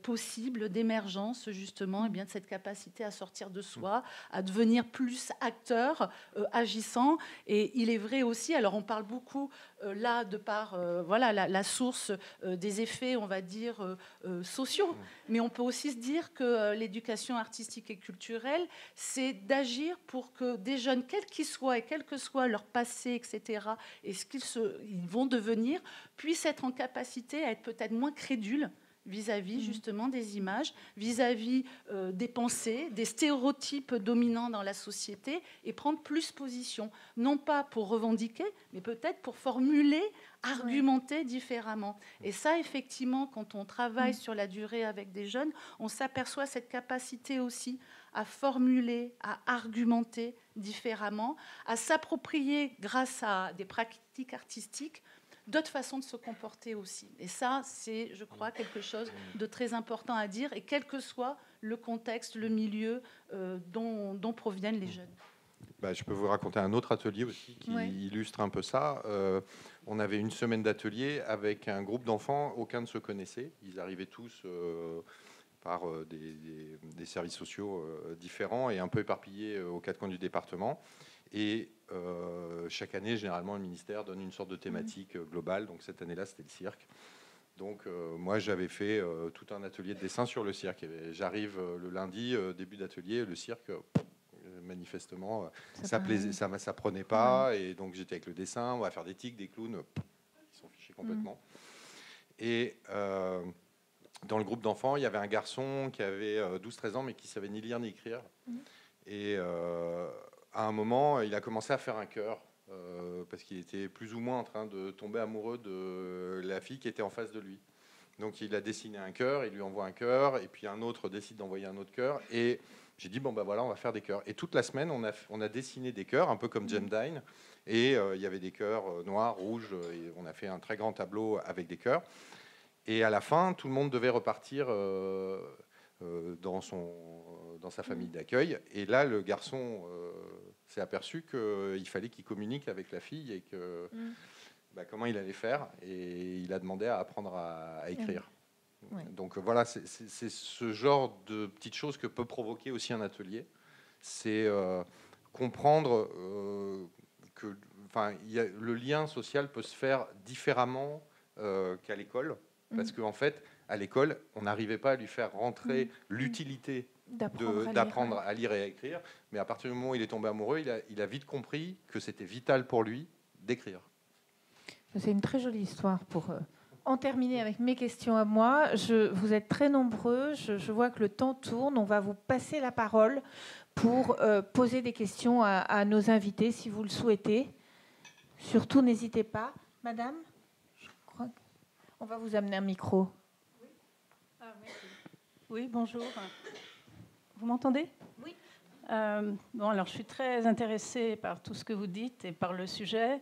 possibles d'émergence justement de cette capacité à sortir de soi, à devenir plus acteur, agissant. Et il est vrai aussi, alors on parle beaucoup là de par la source des effets, on va dire, sociaux, mais on peut aussi se dire que l'éducation artistique et culturelle, c'est d'agir pour que des jeunes, quels qu'ils soient et quel que soit leur passé, etc., et ce qu'ils vont devenir, puissent être en capacité à être peut-être moins crédules vis-à-vis justement des images, vis-à-vis des pensées, des stéréotypes dominants dans la société, et prendre plus position, non pas pour revendiquer, mais peut-être pour formuler, argumenter différemment. Et ça, effectivement, quand on travaille sur la durée avec des jeunes, on s'aperçoit cette capacité aussi à formuler, à argumenter différemment, à s'approprier, grâce à des pratiques artistiques, d'autres façons de se comporter aussi. Et ça, c'est, je crois, quelque chose de très important à dire, et quel que soit le contexte, le milieu dont proviennent les jeunes. Je peux vous raconter un autre atelier aussi qui illustre un peu ça. On avait une semaine d'atelier avec un groupe d'enfants, aucun ne se connaissait. Ils arrivaient tous par des services sociaux différents et un peu éparpillés aux quatre coins du département. Et chaque année, généralement, le ministère donne une sorte de thématique globale. Donc cette année-là, c'était le cirque. Donc moi, j'avais fait tout un atelier de dessin sur le cirque. J'arrive le lundi, début d'atelier, le cirque, manifestement, ça prenait pas. Et donc j'étais avec le dessin, on va faire des tics, des clowns. Ils sont fichés complètement. Et dans le groupe d'enfants, il y avait un garçon qui avait 12-13 ans, mais qui savait ni lire ni écrire. Et à un moment, il a commencé à faire un chœur parce qu'il était plus ou moins en train de tomber amoureux de la fille qui était en face de lui. Donc il a dessiné un chœur, il lui envoie un chœur, et puis un autre décide d'envoyer un autre chœur. Et j'ai dit, voilà, on va faire des chœurs. Et toute la semaine, on a dessiné des chœurs, un peu comme Jem Dine. Et il y avait des chœurs noirs, rouges, et on a fait un très grand tableau avec des chœurs. Et à la fin, tout le monde devait repartir dans sa famille d'accueil. Et là, le garçon s'est aperçu qu'il fallait qu'il communique avec la fille et que comment il allait faire. Et il a demandé à apprendre à écrire. Donc voilà, c'est ce genre de petites choses que peut provoquer aussi un atelier. C'est comprendre le lien social peut se faire différemment qu'à l'école, parce qu'en fait, à l'école, on n'arrivait pas à lui faire rentrer l'utilité d'apprendre à lire et à écrire, mais à partir du moment où il est tombé amoureux, il a vite compris que c'était vital pour lui d'écrire. C'est une très jolie histoire pour en terminer avec mes questions à moi. Vous êtes très nombreux, je vois que le temps tourne, on va vous passer la parole pour poser des questions à nos invités, si vous le souhaitez. Surtout, n'hésitez pas. Madame, je crois qu'on va vous amener un micro. Oui, oui, bonjour. Vous m'entendez? Oui. Bon, alors, je suis très intéressée par tout ce que vous dites et par le sujet.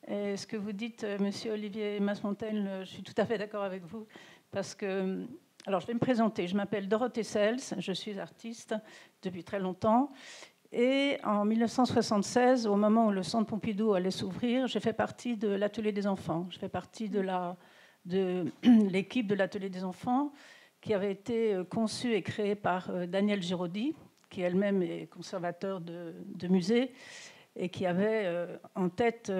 Et ce que vous dites, Monsieur Olivier Masmontel, je suis tout à fait d'accord avec vous. Parce que... Alors, je vais me présenter. Je m'appelle Dorothée Sels, je suis artiste depuis très longtemps. Et en 1976, au moment où le Centre Pompidou allait s'ouvrir, j'ai fait partie de l'Atelier des enfants. Je fais partie de l'équipe de l'Atelier des enfants qui avait été conçue et créée par Danielle Giraudy, qui elle-même est conservateur de musée et qui avait en tête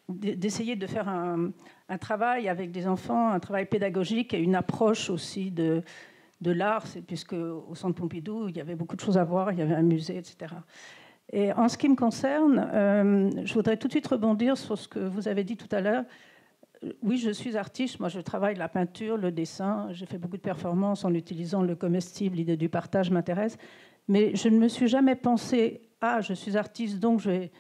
d'essayer de faire un travail avec des enfants, un travail pédagogique et une approche aussi de l'art, puisque au Centre Pompidou, il y avait beaucoup de choses à voir, il y avait un musée, etc. Et en ce qui me concerne, je voudrais tout de suite rebondir sur ce que vous avez dit tout à l'heure. Oui, je suis artiste, moi je travaille la peinture, le dessin, j'ai fait beaucoup de performances en utilisant le comestible, l'idée du partage m'intéresse, mais je ne me suis jamais pensé « Ah, je suis artiste, donc je vais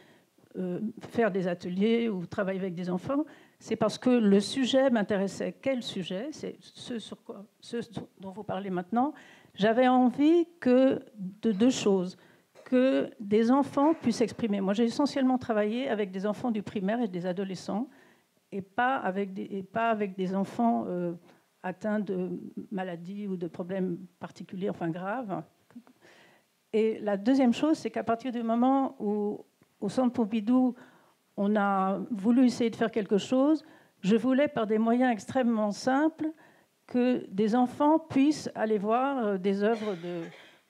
faire des ateliers ou travailler avec des enfants ». C'est parce que le sujet m'intéressait. Quel sujet? C'est ce dont vous parlez maintenant. J'avais envie de deux choses. Que des enfants puissent s'exprimer. Moi, j'ai essentiellement travaillé avec des enfants du primaire et des adolescents, et pas avec des enfants atteints de maladies ou de problèmes particuliers, enfin graves. Et la deuxième chose, c'est qu'à partir du moment où, au Centre Pompidou, on a voulu essayer de faire quelque chose, je voulais, par des moyens extrêmement simples, que des enfants puissent aller voir des œuvres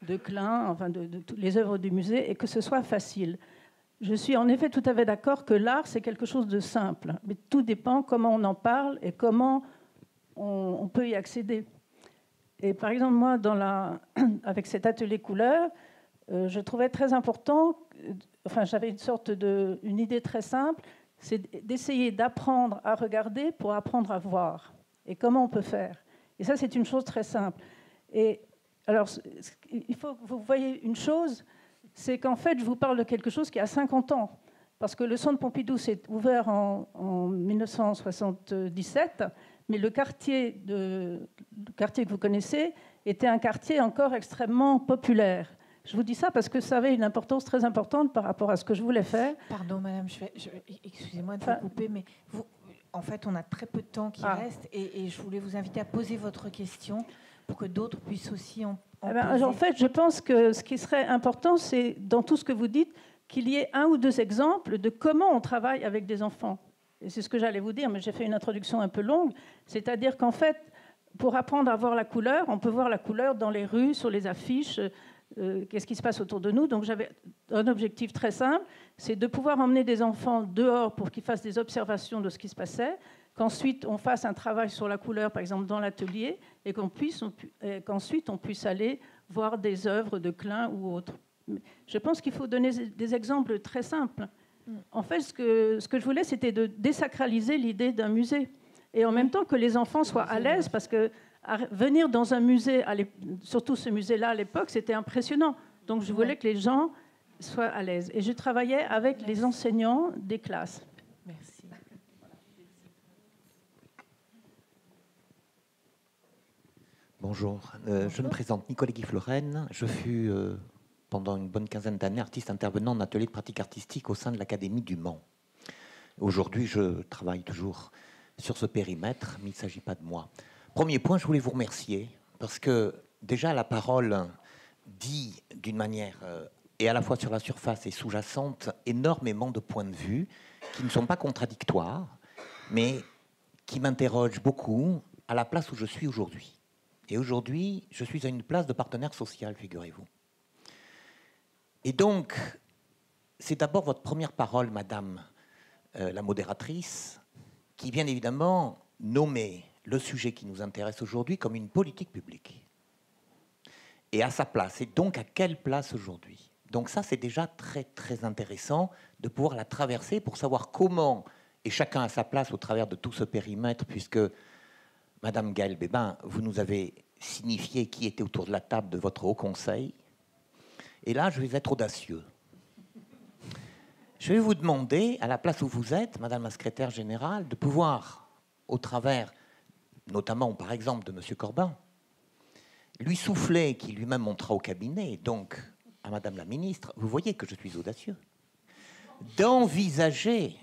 de Klein, enfin de toutes les œuvres du musée, et que ce soit facile. Je suis en effet tout à fait d'accord que l'art, c'est quelque chose de simple, mais tout dépend comment on en parle et comment on peut y accéder. Et par exemple, moi, avec cet atelier couleur, je trouvais très important, enfin j'avais une idée très simple, c'est d'essayer d'apprendre à regarder pour apprendre à voir. Et comment on peut faire? Et ça, c'est une chose très simple. Et alors, il faut que vous voyez une chose, c'est qu'en fait, je vous parle de quelque chose qui a 50 ans. Parce que le Centre Pompidou s'est ouvert en 1977, mais le quartier que vous connaissez était un quartier encore extrêmement populaire. Je vous dis ça parce que ça avait une importance très importante par rapport à ce que je voulais faire. Pardon, madame, excusez-moi de vous couper, mais en fait, on a très peu de temps qui reste et je voulais vous inviter à poser votre question pour que d'autres puissent aussi en poser. En fait, je pense que ce qui serait important, c'est, dans tout ce que vous dites, qu'il y ait un ou deux exemples de comment on travaille avec des enfants. Et c'est ce que j'allais vous dire, mais j'ai fait une introduction un peu longue. C'est-à-dire qu'en fait, pour apprendre à voir la couleur, on peut voir la couleur dans les rues, sur les affiches, qu'est-ce qui se passe autour de nous. Donc j'avais un objectif très simple, c'est de pouvoir emmener des enfants dehors pour qu'ils fassent des observations de ce qui se passait, qu'ensuite on fasse un travail sur la couleur, par exemple dans l'atelier, et qu'ensuite on puisse aller voir des œuvres de Klein ou autres. Je pense qu'il faut donner des exemples très simples. En fait, ce que je voulais, c'était de désacraliser l'idée d'un musée. Et en même temps que les enfants soient à l'aise, parce que venir dans un musée, surtout ce musée-là à l'époque, c'était impressionnant. Donc je voulais que les gens soient à l'aise. Et je travaillais avec les enseignants des classes. Merci. Bonjour, je me présente Nicolas Guy-Florenne. Je fus, pendant une bonne quinzaine d'années, artiste intervenant en atelier de pratique artistique au sein de l'Académie du Mans. Aujourd'hui, je travaille toujours sur ce périmètre, mais il ne s'agit pas de moi. Premier point, je voulais vous remercier, parce que déjà la parole dit d'une manière, et à la fois sur la surface et sous-jacente, énormément de points de vue qui ne sont pas contradictoires, mais qui m'interrogent beaucoup à la place où je suis aujourd'hui. Et aujourd'hui, je suis à une place de partenaire social, figurez-vous. Et donc, c'est d'abord votre première parole, Madame la modératrice, qui bien évidemment nommer le sujet qui nous intéresse aujourd'hui comme une politique publique. Et à sa place. Et donc à quelle place aujourd'hui? Donc ça, c'est déjà très, très intéressant de pouvoir la traverser pour savoir comment, et chacun à sa place au travers de tout ce périmètre, puisque Madame Gaëlle Bébin, vous nous avez signifié qui était autour de la table de votre Haut Conseil. Et là, je vais être audacieux. Je vais vous demander, à la place où vous êtes, Madame la secrétaire générale, de pouvoir, au travers, notamment par exemple de Monsieur Corbin, lui souffler, qui lui-même montera au cabinet, donc à Madame la ministre, vous voyez que je suis audacieux, d'envisager,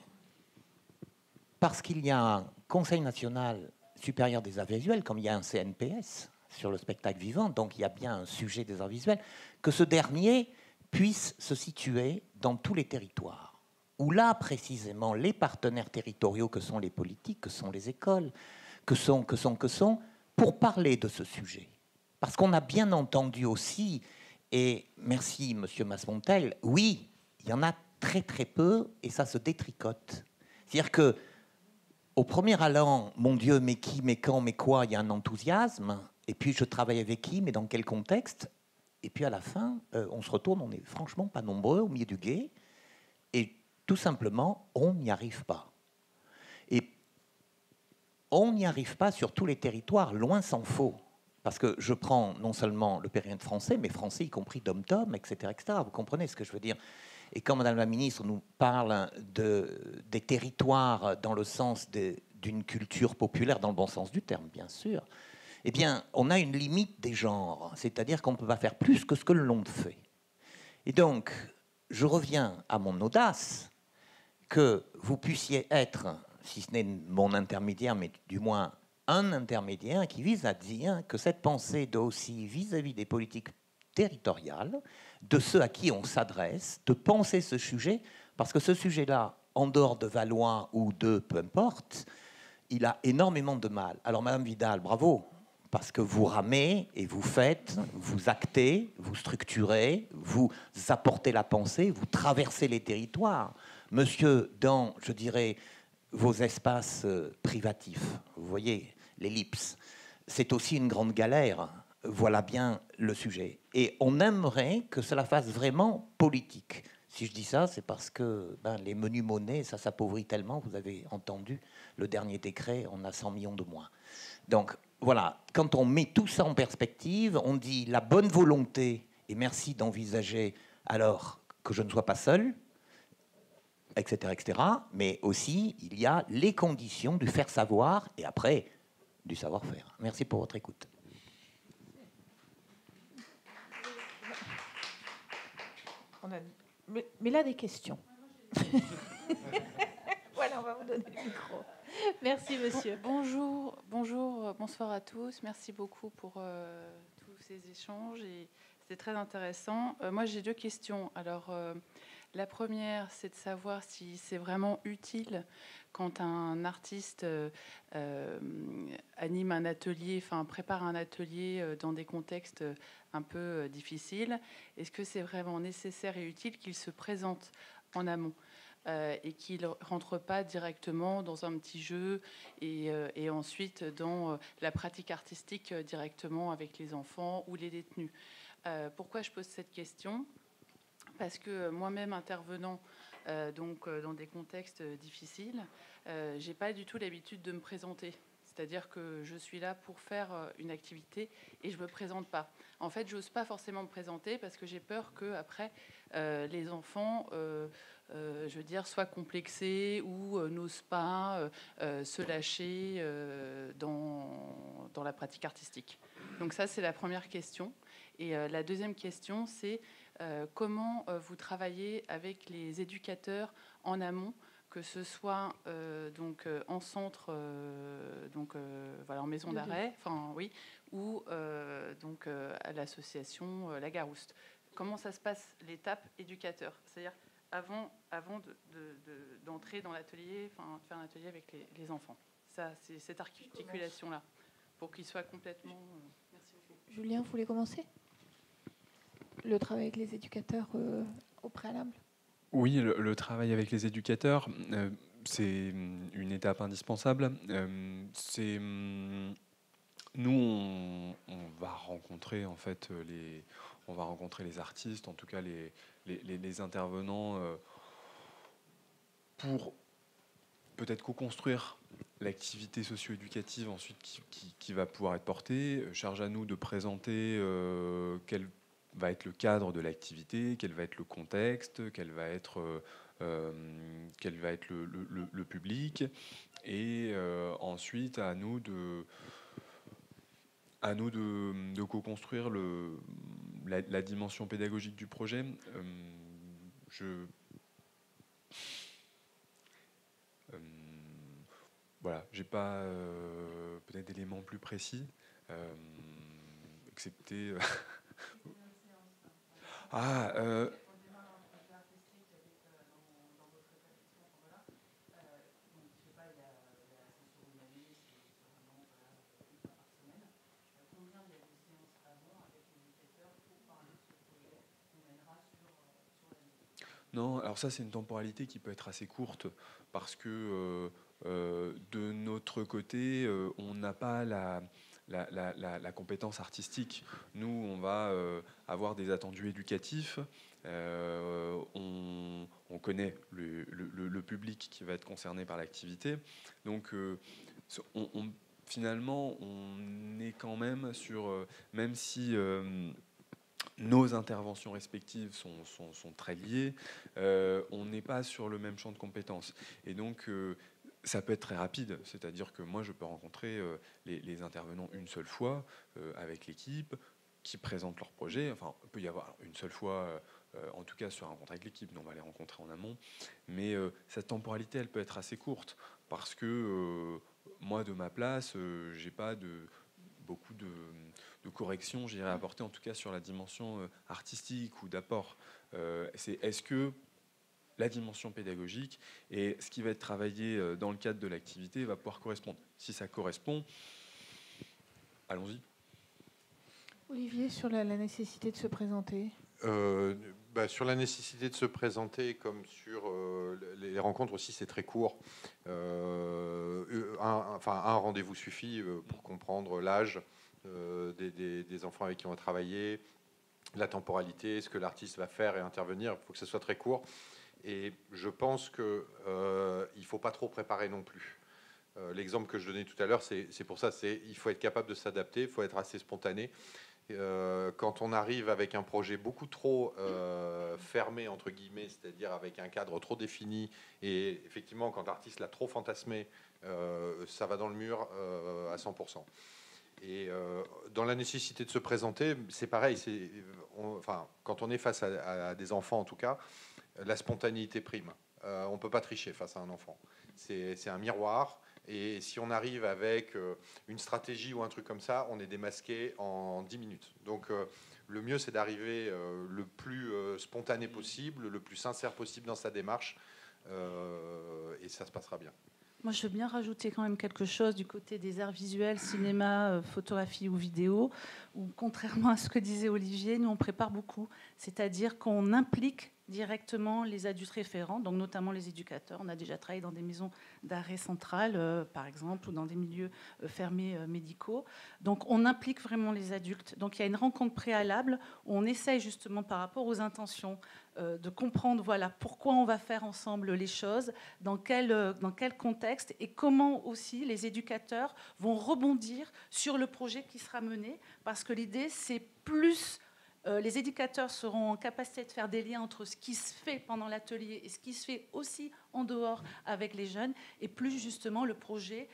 parce qu'il y a un Conseil national supérieur des arts visuels, comme il y a un CNPS sur le spectacle vivant, donc il y a bien un sujet des arts visuels, que ce dernier puisse se situer dans tous les territoires, où là, précisément, les partenaires territoriaux que sont les politiques, que sont les écoles, que sont, pour parler de ce sujet. Parce qu'on a bien entendu aussi, et merci Monsieur Masmontel, oui, il y en a très très peu, et ça se détricote. C'est-à-dire que au premier allant, mon Dieu, mais qui, mais quand, mais quoi, il y a un enthousiasme, et puis je travaille avec qui, mais dans quel contexte? Et puis à la fin, on se retourne, on n'est franchement pas nombreux au milieu du gué, et tout simplement, on n'y arrive pas. Et on n'y arrive pas sur tous les territoires, loin s'en faut. Parce que je prends non seulement le périmètre français, mais français y compris dom-tom, etc., etc. Vous comprenez ce que je veux dire? Et quand Madame la ministre nous parle des territoires dans le sens d'une culture populaire, dans le bon sens du terme, bien sûr, eh bien, on a une limite des genres. C'est-à-dire qu'on ne peut pas faire plus que ce que le monde fait. Et donc, je reviens à mon audace, que vous puissiez être, si ce n'est mon intermédiaire, mais du moins un intermédiaire qui vise à dire que cette pensée doit aussi, vis-à-vis des politiques territoriales, de ceux à qui on s'adresse, de penser ce sujet, parce que ce sujet-là, en dehors de Valois ou de peu importe, il a énormément de mal. Alors, Madame Vidal, bravo, parce que vous ramez et vous faites, vous actez, vous structurez, vous apportez la pensée, vous traversez les territoires. Monsieur, dans, je dirais, vos espaces privatifs, vous voyez, l'ellipse, c'est aussi une grande galère. Voilà bien le sujet. Et on aimerait que cela fasse vraiment politique. Si je dis ça, c'est parce que les menus monnaies, ça s'appauvrit tellement. Vous avez entendu le dernier décret, on a 100 millions de moins. Donc voilà, quand on met tout ça en perspective, on dit la bonne volonté, et merci d'envisager alors que je ne sois pas seul, etc., etc. Mais aussi, il y a les conditions du faire savoir et après, du savoir-faire. Merci pour votre écoute. Mais là, des questions. Voilà, on va vous donner le micro. Merci, monsieur. Bonjour, bonsoir à tous. Merci beaucoup pour tous ces échanges. C'était très intéressant. Moi, j'ai deux questions. Alors, la première, c'est de savoir si c'est vraiment utile quand un artiste anime un atelier, prépare un atelier dans des contextes un peu difficiles. Est-ce que c'est vraiment nécessaire et utile qu'il se présente en amont et qu'il ne rentre pas directement dans un petit jeu et ensuite dans la pratique artistique directement avec les enfants ou les détenus? Pourquoi je pose cette question? Parce que moi-même intervenant dans des contextes difficiles, j'ai pas du tout l'habitude de me présenter. C'est-à-dire que je suis là pour faire une activité et je me présente pas. En fait, j'ose pas forcément me présenter parce que j'ai peur que après les enfants, je veux dire, soient complexés ou n'osent pas se lâcher dans la pratique artistique. Donc ça, c'est la première question. Et la deuxième question, c'est comment vous travaillez avec les éducateurs en amont, que ce soit en centre, en maison d'arrêt, ou à l'association La Garouste. Comment ça se passe, l'étape éducateur? C'est-à-dire avant d'entrer dans l'atelier, de faire un atelier avec les enfants. Ça, c'est cette articulation-là, pour qu'ils soient complètement... Merci beaucoup. Julien, vous voulez commencer? Le travail avec les éducateurs au préalable? Oui, le travail avec les éducateurs, c'est une étape indispensable. Nous, on va rencontrer en fait les artistes, en tout cas les intervenants, pour peut-être co-construire l'activité socio-éducative ensuite qui va pouvoir être portée. Charge à nous de présenter quel va être le cadre de l'activité, quel va être le contexte, quel va être le public, et ensuite à nous de co-construire la dimension pédagogique du projet. Voilà, j'ai pas peut-être d'éléments plus précis, excepté... Non, alors ça c'est une temporalité qui peut être assez courte parce que de notre côté, on n'a pas la compétence artistique. Nous, on va avoir des attendus éducatifs. On connaît le public qui va être concerné par l'activité. Donc, finalement, on est quand même sur... même si... nos interventions respectives sont très liées, on n'est pas sur le même champ de compétences. Et donc, ça peut être très rapide, c'est-à-dire que moi, je peux rencontrer les intervenants une seule fois avec l'équipe qui présente leur projet. Enfin, il peut y avoir une seule fois, en tout cas sur un rencontre avec l'équipe, nous on va les rencontrer en amont. Mais cette temporalité, elle peut être assez courte parce que moi, de ma place, j'ai pas beaucoup de corrections, j'irais apporter en tout cas sur la dimension artistique ou d'apport. Est-ce que la dimension pédagogique et ce qui va être travaillé dans le cadre de l'activité va pouvoir correspondre? Si ça correspond, allons-y. Olivier, sur la nécessité de se présenter. Sur la nécessité de se présenter, comme sur les rencontres aussi, c'est très court. Un rendez-vous suffit pour comprendre l'âge des enfants avec qui on va travailler, la temporalité, ce que l'artiste va faire et intervenir. Il faut que ce soit très court. Et je pense qu'il ne faut pas trop préparer non plus. L'exemple que je donnais tout à l'heure, c'est pour ça, il faut être capable de s'adapter, il faut être assez spontané. Quand on arrive avec un projet beaucoup trop fermé, entre guillemets, c'est-à-dire avec un cadre trop défini, et effectivement, quand l'artiste l'a trop fantasmé, ça va dans le mur à 100%. Et dans la nécessité de se présenter, c'est pareil. Quand on est face à des enfants, en tout cas, la spontanéité prime. On ne peut pas tricher face à un enfant. C'est un miroir. Et si on arrive avec une stratégie ou un truc comme ça, on est démasqué en 10 minutes. Donc le mieux, c'est d'arriver le plus spontané possible, le plus sincère possible dans sa démarche. Et ça se passera bien. Moi, je veux bien rajouter quand même quelque chose du côté des arts visuels, cinéma, photographie ou vidéo, où contrairement à ce que disait Olivier, nous, on prépare beaucoup. C'est-à-dire qu'on implique directement les adultes référents, donc notamment les éducateurs. On a déjà travaillé dans des maisons d'arrêt central, par exemple, ou dans des milieux fermés médicaux. Donc, on implique vraiment les adultes. Donc, il y a une rencontre préalable où on essaye justement par rapport aux intentions de comprendre pourquoi on va faire ensemble les choses, dans quel contexte et comment aussi les éducateurs vont rebondir sur le projet qui sera mené. Parce que l'idée, c'est plus... les éducateurs seront en capacité de faire des liens entre ce qui se fait pendant l'atelier et ce qui se fait aussi en dehors avec les jeunes, et plus justement le projet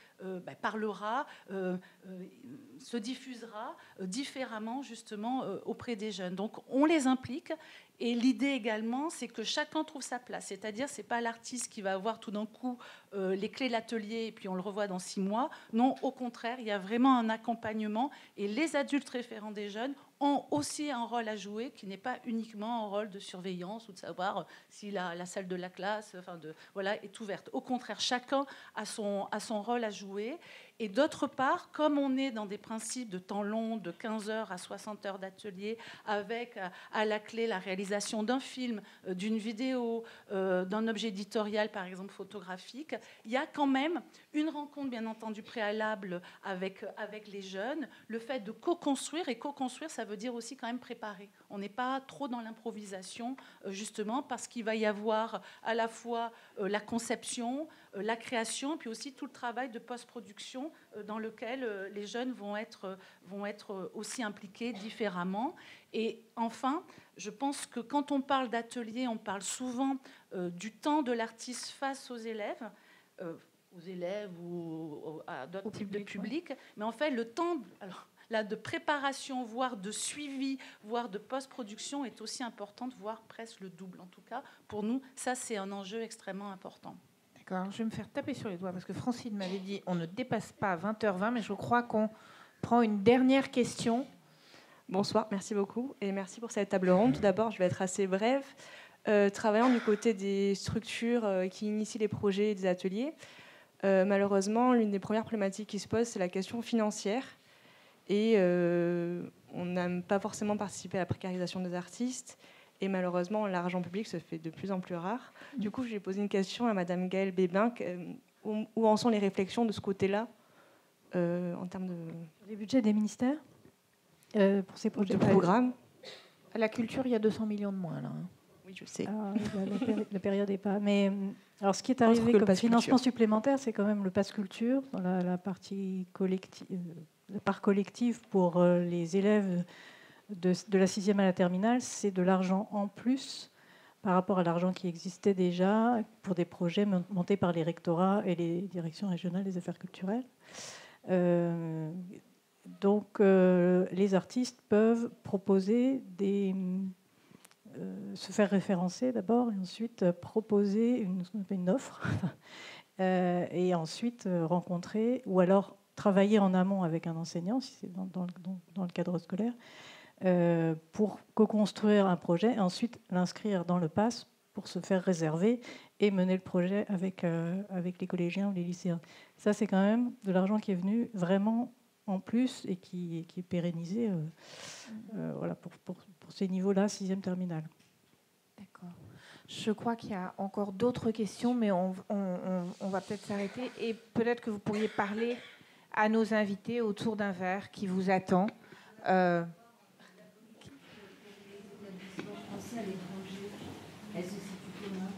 parlera, se diffusera différemment justement auprès des jeunes. Donc on les implique. Et l'idée également, c'est que chacun trouve sa place. C'est-à-dire, c'est pas l'artiste qui va avoir tout d'un coup les clés de l'atelier et puis on le revoit dans 6 mois. Non, au contraire, il y a vraiment un accompagnement. Et les adultes référents des jeunes ont aussi un rôle à jouer qui n'est pas uniquement un rôle de surveillance ou de savoir si la salle de la classe est ouverte. Au contraire, chacun a son rôle à jouer. Et d'autre part, comme on est dans des principes de temps long, de 15 heures à 60 heures d'atelier, avec à la clé la réalisation d'un film, d'une vidéo, d'un objet éditorial, par exemple photographique, il y a quand même une rencontre, bien entendu, préalable avec les jeunes, le fait de co-construire, et co-construire, ça veut dire aussi quand même préparer. On n'est pas trop dans l'improvisation, justement, parce qu'il va y avoir à la fois la conception, la création, puis aussi tout le travail de post-production dans lequel les jeunes vont être aussi impliqués différemment. Et enfin, je pense que quand on parle d'atelier, on parle souvent du temps de l'artiste face aux élèves ou à d'autres types de publics. Mais en fait, le temps de préparation, voire de suivi, voire de post-production est aussi important, voire presque le double. En tout cas, pour nous, ça, c'est un enjeu extrêmement important. D'accord, je vais me faire taper sur les doigts parce que Francine m'avait dit on ne dépasse pas 20h20, mais je crois qu'on prend une dernière question. Bonsoir, merci beaucoup et merci pour cette table ronde. Tout d'abord, je vais être assez brève. Travaillant du côté des structures qui initient les projets et des ateliers, malheureusement, l'une des premières problématiques qui se pose, c'est la question financière. Et on n'aime pas forcément participer à la précarisation des artistes. Et malheureusement, l'argent public se fait de plus en plus rare. Du coup, j'ai posé une question à Madame Gaëlle Bébin. Où en sont les réflexions de ce côté-là en termes de... Les budgets des ministères pour ces projets de programmes. À la culture, il y a 200 millions de moins, là. Oui, je sais. La période n'est pas... Mais alors, ce qui est arrivé comme financement supplémentaire, c'est quand même le pass culture, dans la partie collective, la part collective pour les élèves de la 6e à la terminale, c'est de l'argent en plus par rapport à l'argent qui existait déjà pour des projets montés par les rectorats et les directions régionales des affaires culturelles. Donc, les artistes peuvent proposer se faire référencer d'abord et ensuite proposer une offre et ensuite rencontrer ou alors travailler en amont avec un enseignant si c'est dans le cadre scolaire pour co-construire un projet et ensuite l'inscrire dans le PASS pour se faire réserver et mener le projet avec les collégiens ou les lycéens. Ça, c'est quand même de l'argent qui est venu vraiment en plus et qui est pérennisé voilà, pour ces niveaux-là, 6e terminale. D'accord. Je crois qu'il y a encore d'autres questions, mais on va peut-être s'arrêter. Et peut-être que vous pourriez parler à nos invités autour d'un verre qui vous attend. Français à l'étranger, elle se situe comment ?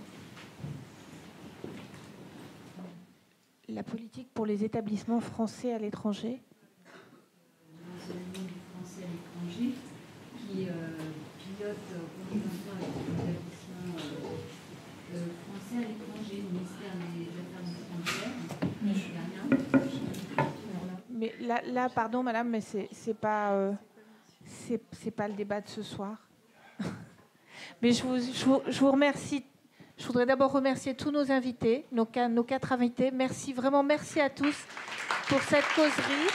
La politique pour les établissements français à l'étranger. L'enseignement du français à l'étranger qui pilote conjointement avec l'établissement français à l'étranger, le ministère des Affaires étrangères. Mais là, pardon, madame, mais c'est pas le débat de ce soir. Mais je vous remercie. Je voudrais d'abord remercier tous nos invités, nos 4 invités. Merci, vraiment merci à tous pour cette causerie.